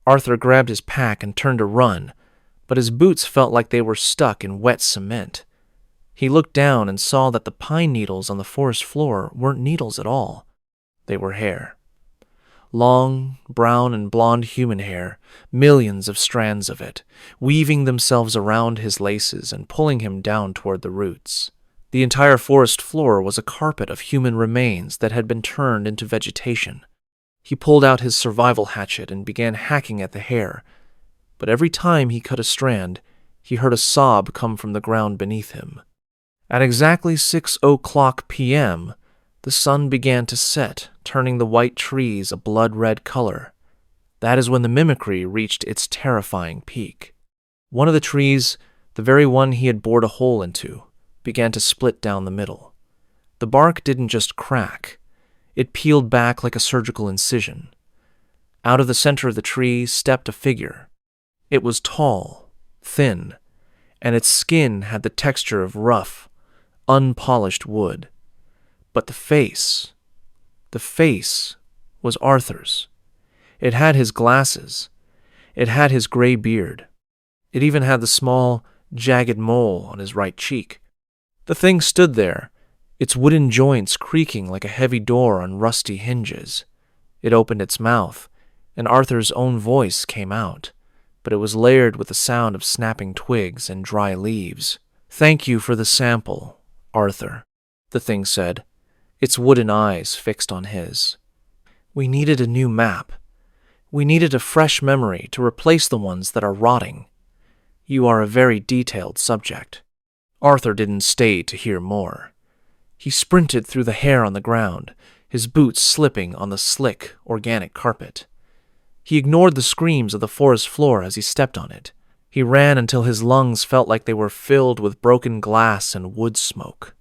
Arthur grabbed his pack and turned to run, but his boots felt like they were stuck in wet cement. He looked down and saw that the pine needles on the forest floor weren't needles at all. They were hair. Long, brown and blonde human hair, millions of strands of it, weaving themselves around his laces and pulling him down toward the roots. The entire forest floor was a carpet of human remains that had been turned into vegetation. He pulled out his survival hatchet and began hacking at the hair, but every time he cut a strand, he heard a sob come from the ground beneath him. At exactly 6:00 p.m., the sun began to set, turning the white trees a blood-red color. That is when the mimicry reached its terrifying peak. One of the trees, the very one he had bored a hole into, began to split down the middle. The bark didn't just crack. It peeled back like a surgical incision. Out of the center of the tree stepped a figure. It was tall, thin, and its skin had the texture of rough, unpolished wood. But the face was Arthur's. It had his glasses. It had his gray beard. It even had the small, jagged mole on his right cheek. The thing stood there, its wooden joints creaking like a heavy door on rusty hinges. It opened its mouth, and Arthur's own voice came out, but it was layered with the sound of snapping twigs and dry leaves. "Thank you for the sample, Arthur," the thing said, its wooden eyes fixed on his. "We needed a new map. We needed a fresh memory to replace the ones that are rotting. You are a very detailed subject." Arthur didn't stay to hear more. He sprinted through the hair on the ground, his boots slipping on the slick, organic carpet. He ignored the screams of the forest floor as he stepped on it. He ran until his lungs felt like they were filled with broken glass and wood smoke.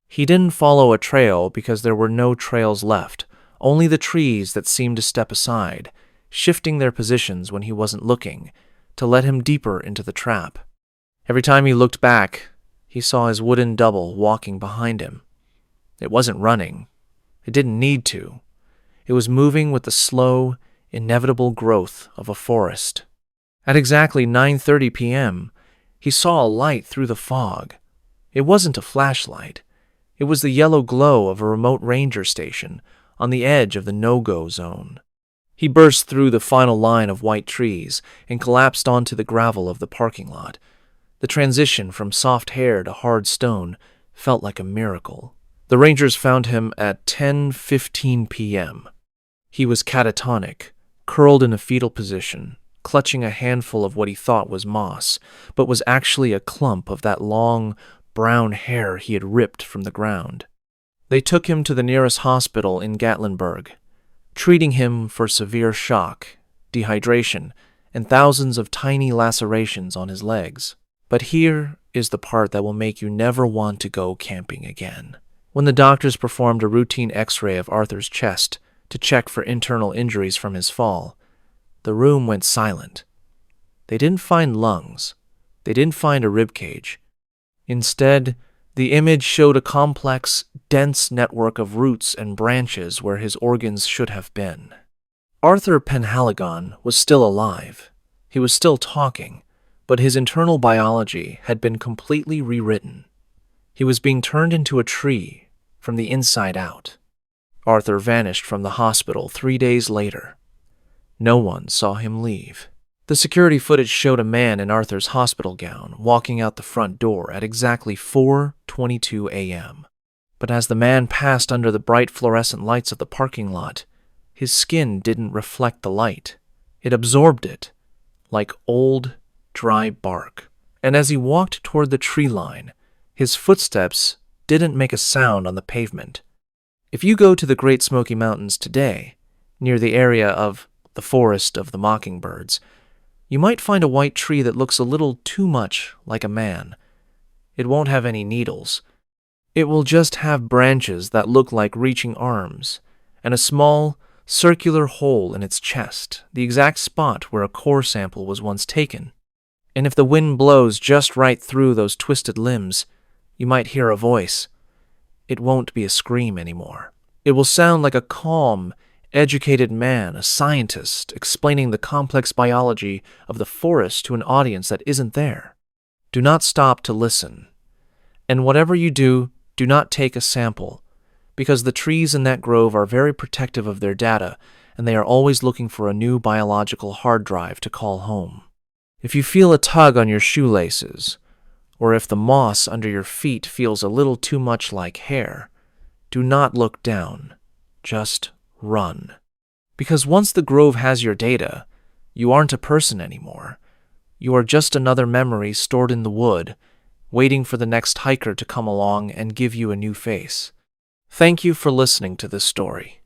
He didn't follow a trail because there were no trails left, only the trees that seemed to step aside, shifting their positions when he wasn't looking, to let him deeper into the trap. Every time he looked back, he saw his wooden double walking behind him. It wasn't running. It didn't need to. It was moving with the slow, inevitable growth of a forest. At exactly 9:30 p.m., he saw a light through the fog. It wasn't a flashlight. It was the yellow glow of a remote ranger station on the edge of the no-go zone. He burst through the final line of white trees and collapsed onto the gravel of the parking lot. The transition from soft hair to hard stone felt like a miracle. The Rangers found him at 10:15 p.m. He was catatonic, curled in a fetal position, clutching a handful of what he thought was moss, but was actually a clump of that long, brown hair he had ripped from the ground. They took him to the nearest hospital in Gatlinburg, treating him for severe shock, dehydration, and thousands of tiny lacerations on his legs. But here is the part that will make you never want to go camping again. When the doctors performed a routine x-ray of Arthur's chest to check for internal injuries from his fall, the room went silent. They didn't find lungs. They didn't find a rib cage. Instead, the image showed a complex, dense network of roots and branches where his organs should have been. Arthur Penhaligon was still alive. He was still talking, but his internal biology had been completely rewritten. He was being turned into a tree from the inside out. Arthur vanished from the hospital 3 days later. No one saw him leave. The security footage showed a man in Arthur's hospital gown walking out the front door at exactly 4:22 a.m. But as the man passed under the bright fluorescent lights of the parking lot, his skin didn't reflect the light. It absorbed it, like old, dry bark. And as he walked toward the tree line, his footsteps didn't make a sound on the pavement. If you go to the Great Smoky Mountains today, near the area of the Forest of the Mockingbirds, you might find a white tree that looks a little too much like a man. It won't have any needles. It will just have branches that look like reaching arms, and a small, circular hole in its chest, the exact spot where a core sample was once taken. And if the wind blows just right through those twisted limbs, you might hear a voice. It won't be a scream anymore. It will sound like a calm, educated man, a scientist, explaining the complex biology of the forest to an audience that isn't there. Do not stop to listen. And whatever you do, do not take a sample, because the trees in that grove are very protective of their data, and they are always looking for a new biological hard drive to call home. If you feel a tug on your shoelaces, or if the moss under your feet feels a little too much like hair, do not look down. Just run. Because once the grove has your data, you aren't a person anymore. You are just another memory stored in the wood, waiting for the next hiker to come along and give you a new face. Thank you for listening to this story.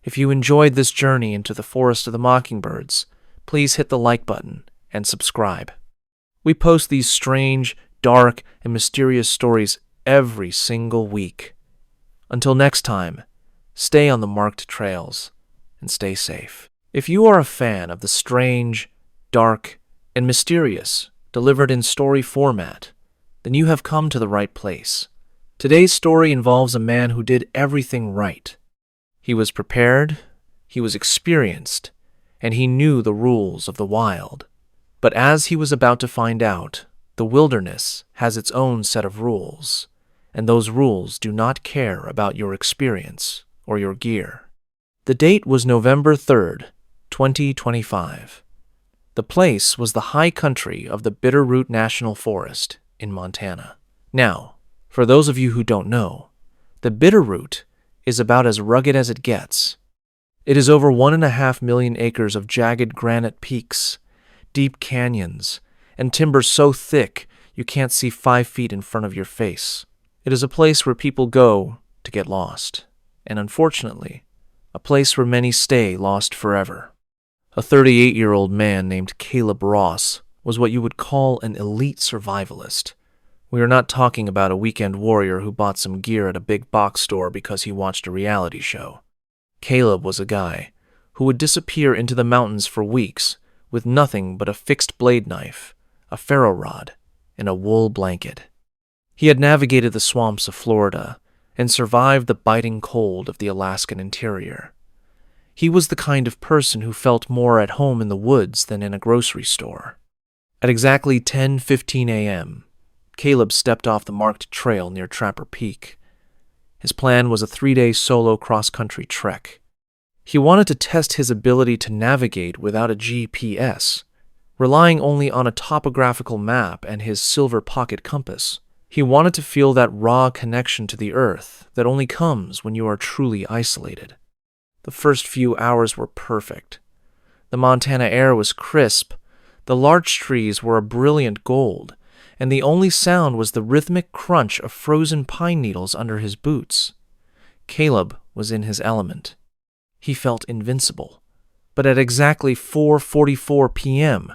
If you enjoyed this journey into the Forest of the Mockingbirds, please hit the like button and subscribe. We post these strange, dark, and mysterious stories every single week. Until next time, stay on the marked trails and stay safe. If you are a fan of the strange, dark, and mysterious delivered in story format, then you have come to the right place. Today's story involves a man who did everything right. He was prepared, he was experienced, and he knew the rules of the wild. But as he was about to find out, the wilderness has its own set of rules, and those rules do not care about your experience or your gear. The date was November 3rd, 2025. The place was the high country of the Bitterroot National Forest in Montana. Now, for those of you who don't know, the Bitterroot is about as rugged as it gets. It is over 1.5 million acres of jagged granite peaks, deep canyons, and timber so thick you can't see 5 feet in front of your face. It is a place where people go to get lost, and unfortunately, a place where many stay lost forever. A 38-year-old man named Caleb Ross was what you would call an elite survivalist. We are not talking about a weekend warrior who bought some gear at a big box store because he watched a reality show. Caleb was a guy who would disappear into the mountains for weeks with nothing but a fixed blade knife, a ferro rod, and a wool blanket. He had navigated the swamps of Florida and survived the biting cold of the Alaskan interior. He was the kind of person who felt more at home in the woods than in a grocery store. At exactly 10:15 a.m., Caleb stepped off the marked trail near Trapper Peak. His plan was a 3-day solo cross-country trek. He wanted to test his ability to navigate without a GPS, relying only on a topographical map and his silver pocket compass. He wanted to feel that raw connection to the earth that only comes when you are truly isolated. The first few hours were perfect. The Montana air was crisp, the larch trees were a brilliant gold, and the only sound was the rhythmic crunch of frozen pine needles under his boots. Caleb was in his element. He felt invincible. But at exactly 4:44 p.m.,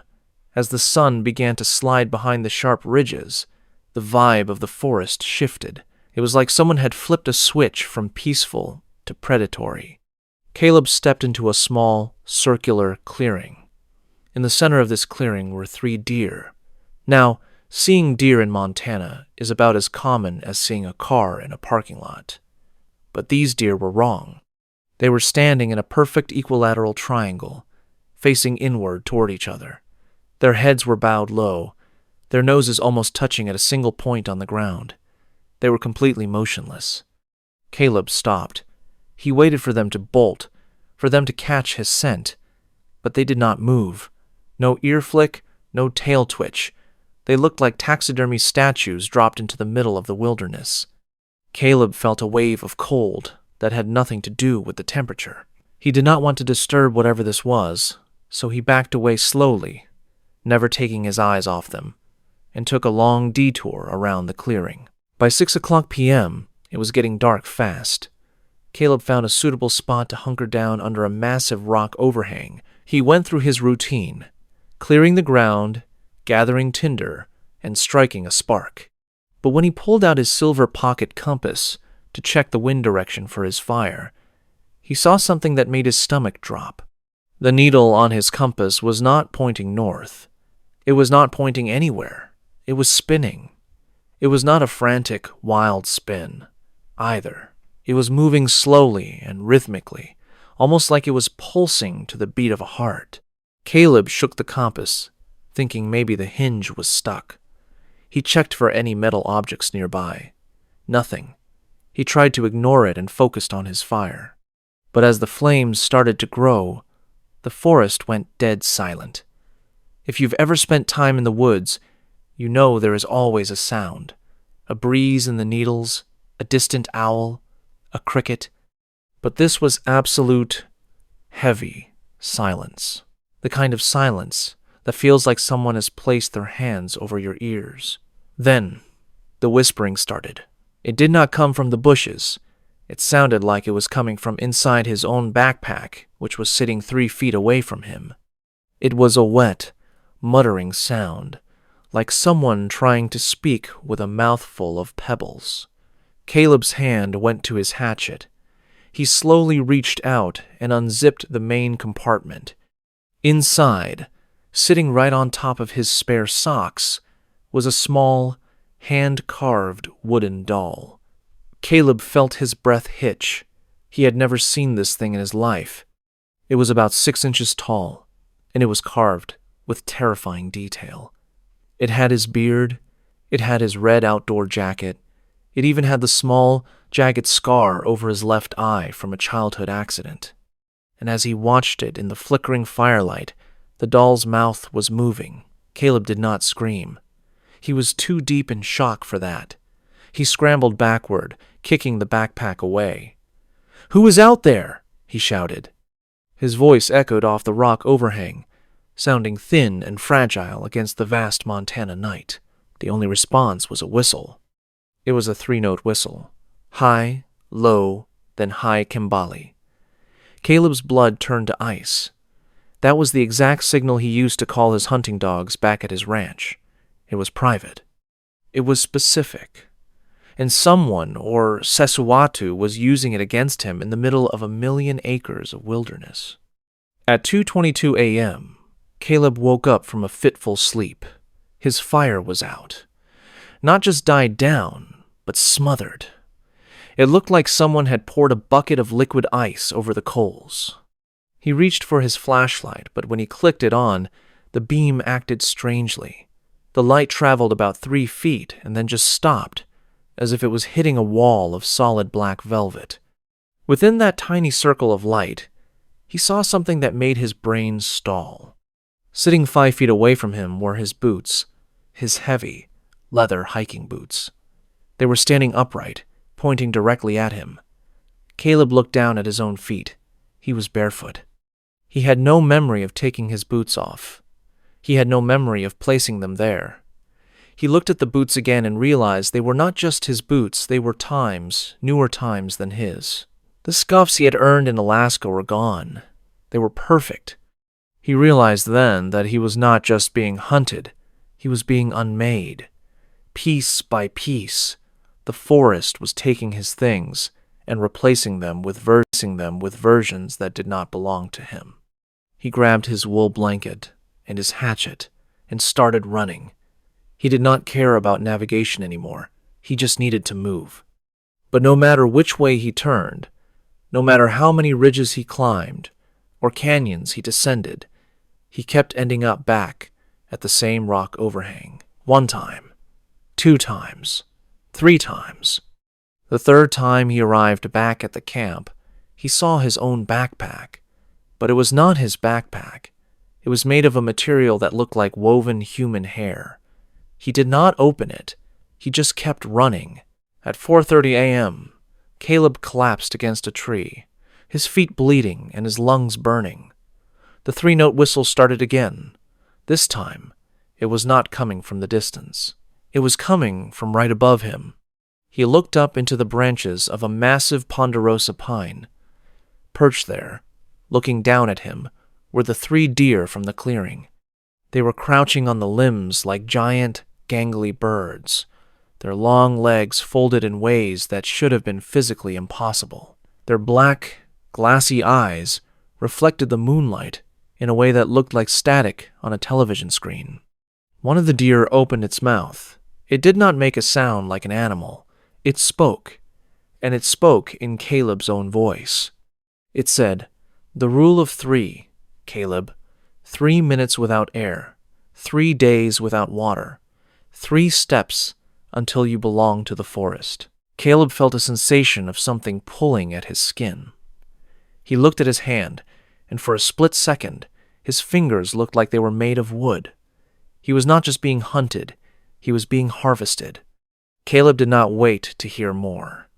As the sun began to slide behind the sharp ridges, the vibe of the forest shifted. It was like someone had flipped a switch from peaceful to predatory. Caleb stepped into a small, circular clearing. In the center of this clearing were 3 deer. Now, seeing deer in Montana is about as common as seeing a car in a parking lot. But these deer were wrong. They were standing in a perfect equilateral triangle, facing inward toward each other. Their heads were bowed low, their noses almost touching at a single point on the ground. They were completely motionless. Caleb stopped. He waited for them to bolt, for them to catch his scent. But they did not move. No ear flick, no tail twitch. They looked like taxidermy statues dropped into the middle of the wilderness. Caleb felt a wave of cold that had nothing to do with the temperature. He did not want to disturb whatever this was, so he backed away slowly, never taking his eyes off them, and took a long detour around the clearing. By 6:00 p.m., it was getting dark fast. Caleb found a suitable spot to hunker down under a massive rock overhang. He went through his routine, clearing the ground, gathering tinder, and striking a spark. But when he pulled out his silver pocket compass to check the wind direction for his fire, he saw something that made his stomach drop. The needle on his compass was not pointing north. It was not pointing anywhere. It was spinning. It was not a frantic, wild spin, either. It was moving slowly and rhythmically, almost like it was pulsing to the beat of a heart. Caleb shook the compass, thinking maybe the hinge was stuck. He checked for any metal objects nearby. Nothing. He tried to ignore it and focused on his fire. But as the flames started to grow, the forest went dead silent. If you've ever spent time in the woods, you know there is always a sound. A breeze in the needles, a distant owl, a cricket. But this was absolute, heavy silence. The kind of silence that feels like someone has placed their hands over your ears. Then, the whispering started. It did not come from the bushes. It sounded like it was coming from inside his own backpack, which was sitting 3 feet away from him. It was a wet, muttering sound, like someone trying to speak with a mouthful of pebbles. Caleb's hand went to his hatchet. He slowly reached out and unzipped the main compartment. Inside, sitting right on top of his spare socks, was a small, hand-carved wooden doll. Caleb felt his breath hitch. He had never seen this thing in his life. It was about 6 inches tall, and it was carved with terrifying detail. It had his beard, it had his red outdoor jacket, it even had the small, jagged scar over his left eye from a childhood accident. And as he watched it in the flickering firelight, the doll's mouth was moving. Caleb did not scream. He was too deep in shock for that. He scrambled backward, kicking the backpack away. "Who is out there?" he shouted. His voice echoed off the rock overhang, sounding thin and fragile against the vast Montana night. The only response was a whistle. It was a 3-note whistle. High, low, then high kimbali. Caleb's blood turned to ice. That was the exact signal he used to call his hunting dogs back at his ranch. It was private. It was specific. And someone, or Sesuatu, was using it against him in the middle of 1,000,000 acres of wilderness. At 2:22 a.m., Caleb woke up from a fitful sleep. His fire was out. Not just died down, but smothered. It looked like someone had poured a bucket of liquid ice over the coals. He reached for his flashlight, but when he clicked it on, the beam acted strangely. The light traveled about 3 feet and then just stopped, as if it was hitting a wall of solid black velvet. Within that tiny circle of light, he saw something that made his brain stall. Sitting 5 feet away from him were his boots, his heavy, leather hiking boots. They were standing upright, pointing directly at him. Caleb looked down at his own feet. He was barefoot. He had no memory of taking his boots off. He had no memory of placing them there. He looked at the boots again and realized they were not just his boots, they were newer times than his. The scuffs he had earned in Alaska were gone. They were perfect. He realized then that he was not just being hunted, he was being unmade. Piece by piece, the forest was taking his things and replacing them with versions that did not belong to him. He grabbed his wool blanket and his hatchet and started running. He did not care about navigation anymore. He just needed to move. But no matter which way he turned, no matter how many ridges he climbed or canyons he descended, he kept ending up back at the same rock overhang. 1 time, 2 times, 3 times. The 3rd time he arrived back at the camp, he saw his own backpack. But it was not his backpack. It was made of a material that looked like woven human hair. He did not open it. He just kept running. At 4:30 a.m., Caleb collapsed against a tree, his feet bleeding and his lungs burning. The 3-note whistle started again. This time, it was not coming from the distance. It was coming from right above him. He looked up into the branches of a massive ponderosa pine. Perched there, looking down at him, were the 3 deer from the clearing. They were crouching on the limbs like giant, gangly birds, their long legs folded in ways that should have been physically impossible. Their black, glassy eyes reflected the moonlight in a way that looked like static on a television screen. One of the deer opened its mouth. It did not make a sound like an animal. It spoke, and it spoke in Caleb's own voice. It said, "The rule of 3, Caleb. 3 minutes without air, 3 days without water, 3 steps until you belong to the forest." Caleb felt a sensation of something pulling at his skin. He looked at his hand, and for a split second, his fingers looked like they were made of wood. He was not just being hunted, he was being harvested. Caleb did not wait to hear more.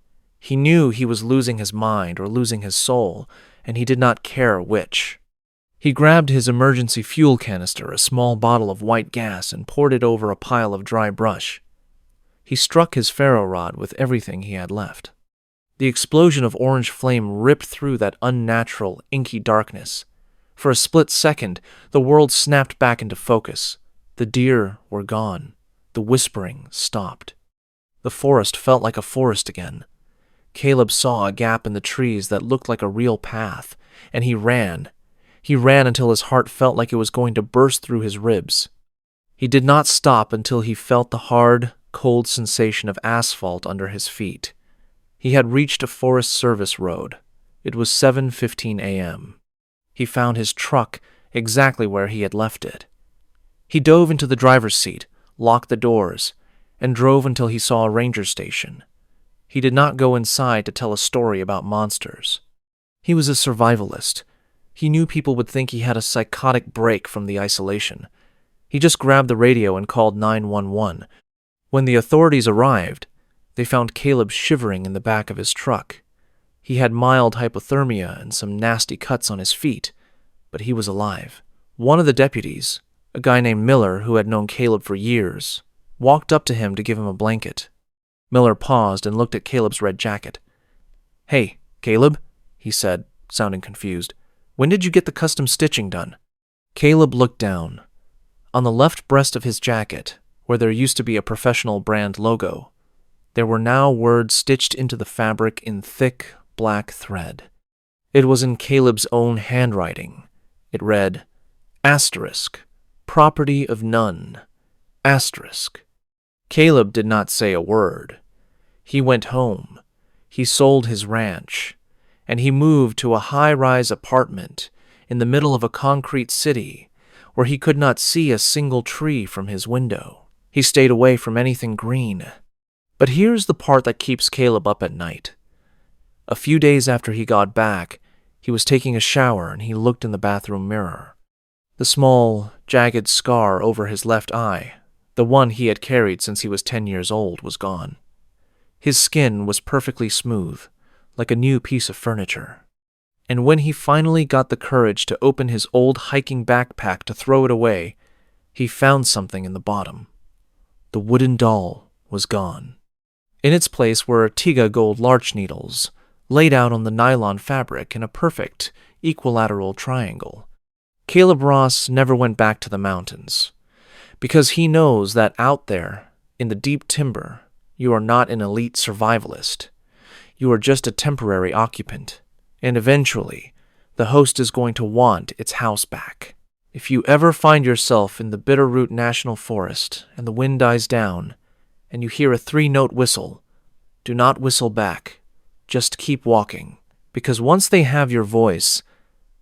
He knew he was losing his mind or losing his soul, and he did not care which. He grabbed his emergency fuel canister, a small bottle of white gas, and poured it over a pile of dry brush. He struck his ferro rod with everything he had left. The explosion of orange flame ripped through that unnatural, inky darkness. For a split second, the world snapped back into focus. The deer were gone. The whispering stopped. The forest felt like a forest again. Caleb saw a gap in the trees that looked like a real path, and he ran. He ran until his heart felt like it was going to burst through his ribs. He did not stop until he felt the hard, cold sensation of asphalt under his feet. He had reached a Forest Service road. It was 7:15 a.m. He found his truck exactly where he had left it. He dove into the driver's seat, locked the doors, and drove until he saw a ranger station. He did not go inside to tell a story about monsters. He was a survivalist. He knew people would think he had a psychotic break from the isolation. He just grabbed the radio and called 911. When the authorities arrived, they found Caleb shivering in the back of his truck. He had mild hypothermia and some nasty cuts on his feet, but he was alive. One of the deputies, a guy named Miller who had known Caleb for years, walked up to him to give him a blanket. Miller paused and looked at Caleb's red jacket. "Hey, Caleb," he said, sounding confused. "When did you get the custom stitching done?" Caleb looked down. On the left breast of his jacket, where there used to be a professional brand logo, there were now words stitched into the fabric in thick, black thread. It was in Caleb's own handwriting. It read, "Asterisk, property of none, asterisk." Caleb did not say a word. He went home. He sold his ranch, and he moved to a high-rise apartment in the middle of a concrete city where he could not see a single tree from his window. He stayed away from anything green. But here's the part that keeps Caleb up at night. A few days after he got back, he was taking a shower and he looked in the bathroom mirror. The small, jagged scar over his left eye, the one he had carried since he was 10 years old, was gone. His skin was perfectly smooth, like a new piece of furniture. And when he finally got the courage to open his old hiking backpack to throw it away, he found something in the bottom. The wooden doll was gone. In its place were Tiga gold larch needles, laid out on the nylon fabric in a perfect, equilateral triangle. Caleb Ross never went back to the mountains, because he knows that out there, in the deep timber, you are not an elite survivalist. You are just a temporary occupant, and eventually, the host is going to want its house back. If you ever find yourself in the Bitterroot National Forest and the wind dies down, and you hear a 3-note whistle, do not whistle back. Just keep walking, because once they have your voice,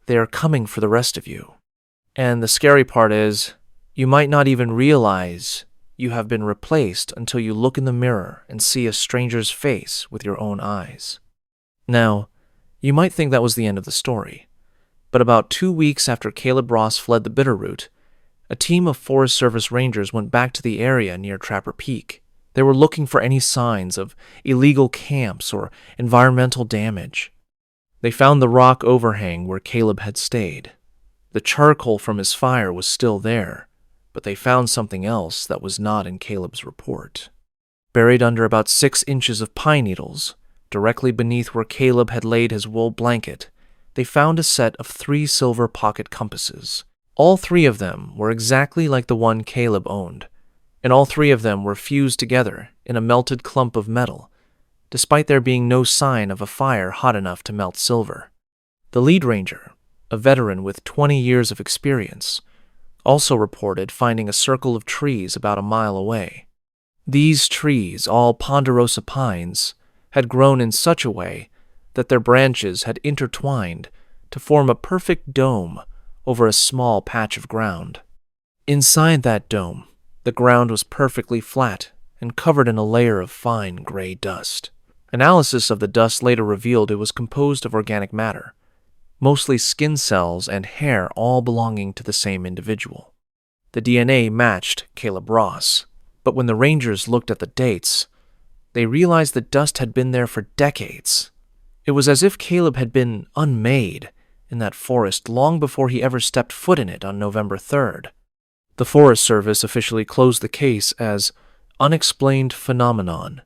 they are coming for the rest of you. And the scary part is, you might not even realize you have been replaced until you look in the mirror and see a stranger's face with your own eyes. Now, you might think that was the end of the story, but about 2 weeks after Caleb Ross fled the Bitterroot, a team of Forest Service rangers went back to the area near Trapper Peak. They were looking for any signs of illegal camps or environmental damage. They found the rock overhang where Caleb had stayed. The charcoal from his fire was still there, but they found something else that was not in Caleb's report. Buried under about 6 inches of pine needles, directly beneath where Caleb had laid his wool blanket, they found a set of 3 silver pocket compasses. All 3 of them were exactly like the one Caleb owned, and all 3 of them were fused together in a melted clump of metal, despite there being no sign of a fire hot enough to melt silver. The lead ranger, a veteran with 20 years of experience, also reported finding a circle of trees about a mile away. These trees, all ponderosa pines, had grown in such a way that their branches had intertwined to form a perfect dome over a small patch of ground. Inside that dome, the ground was perfectly flat and covered in a layer of fine gray dust. Analysis of the dust later revealed it was composed of organic matter, mostly skin cells and hair, all belonging to the same individual. The DNA matched Caleb Ross, but when the rangers looked at the dates, they realized the dust had been there for decades. It was as if Caleb had been unmade in that forest long before he ever stepped foot in it on November 3rd. The Forest Service officially closed the case as unexplained phenomenon,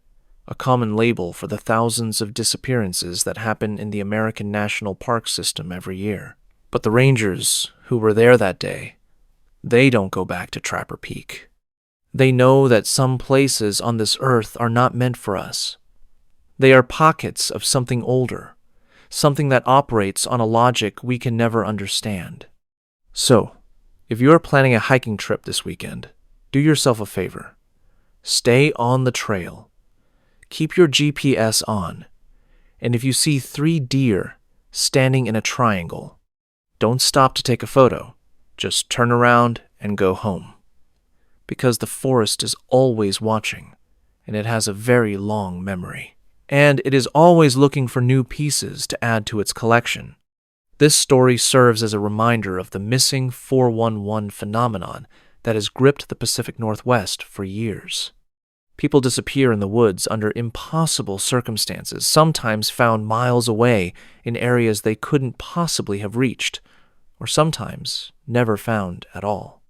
a common label for the thousands of disappearances that happen in the American National Park System every year. But the rangers who were there that day, they don't go back to Trapper Peak. They know that some places on this earth are not meant for us. They are pockets of something older, something that operates on a logic we can never understand. So, if you are planning a hiking trip this weekend, do yourself a favor. Stay on the trail. Keep your GPS on, and if you see 3 deer standing in a triangle, don't stop to take a photo. Just turn around and go home. Because the forest is always watching, and it has a very long memory. And it is always looking for new pieces to add to its collection. This story serves as a reminder of the missing 411 phenomenon that has gripped the Pacific Northwest for years. People disappear in the woods under impossible circumstances, sometimes found miles away in areas they couldn't possibly have reached, or sometimes never found at all.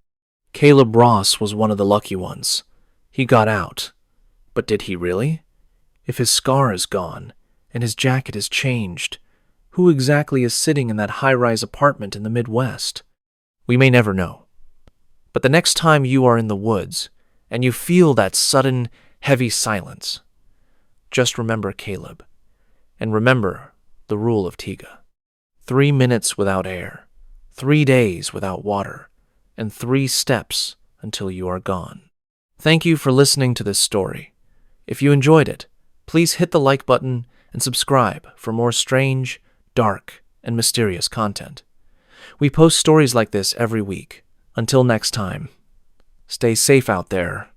Caleb Ross was one of the lucky ones. He got out. But did he really? If his scar is gone, and his jacket is changed, who exactly is sitting in that high-rise apartment in the Midwest? We may never know. But the next time you are in the woods, and you feel that sudden, heavy silence, just remember Caleb, and remember the rule of Tiga. 3 minutes without air, 3 days without water, and 3 steps until you are gone. Thank you for listening to this story. If you enjoyed it, please hit the like button and subscribe for more strange, dark, and mysterious content. We post stories like this every week. Until next time, stay safe out there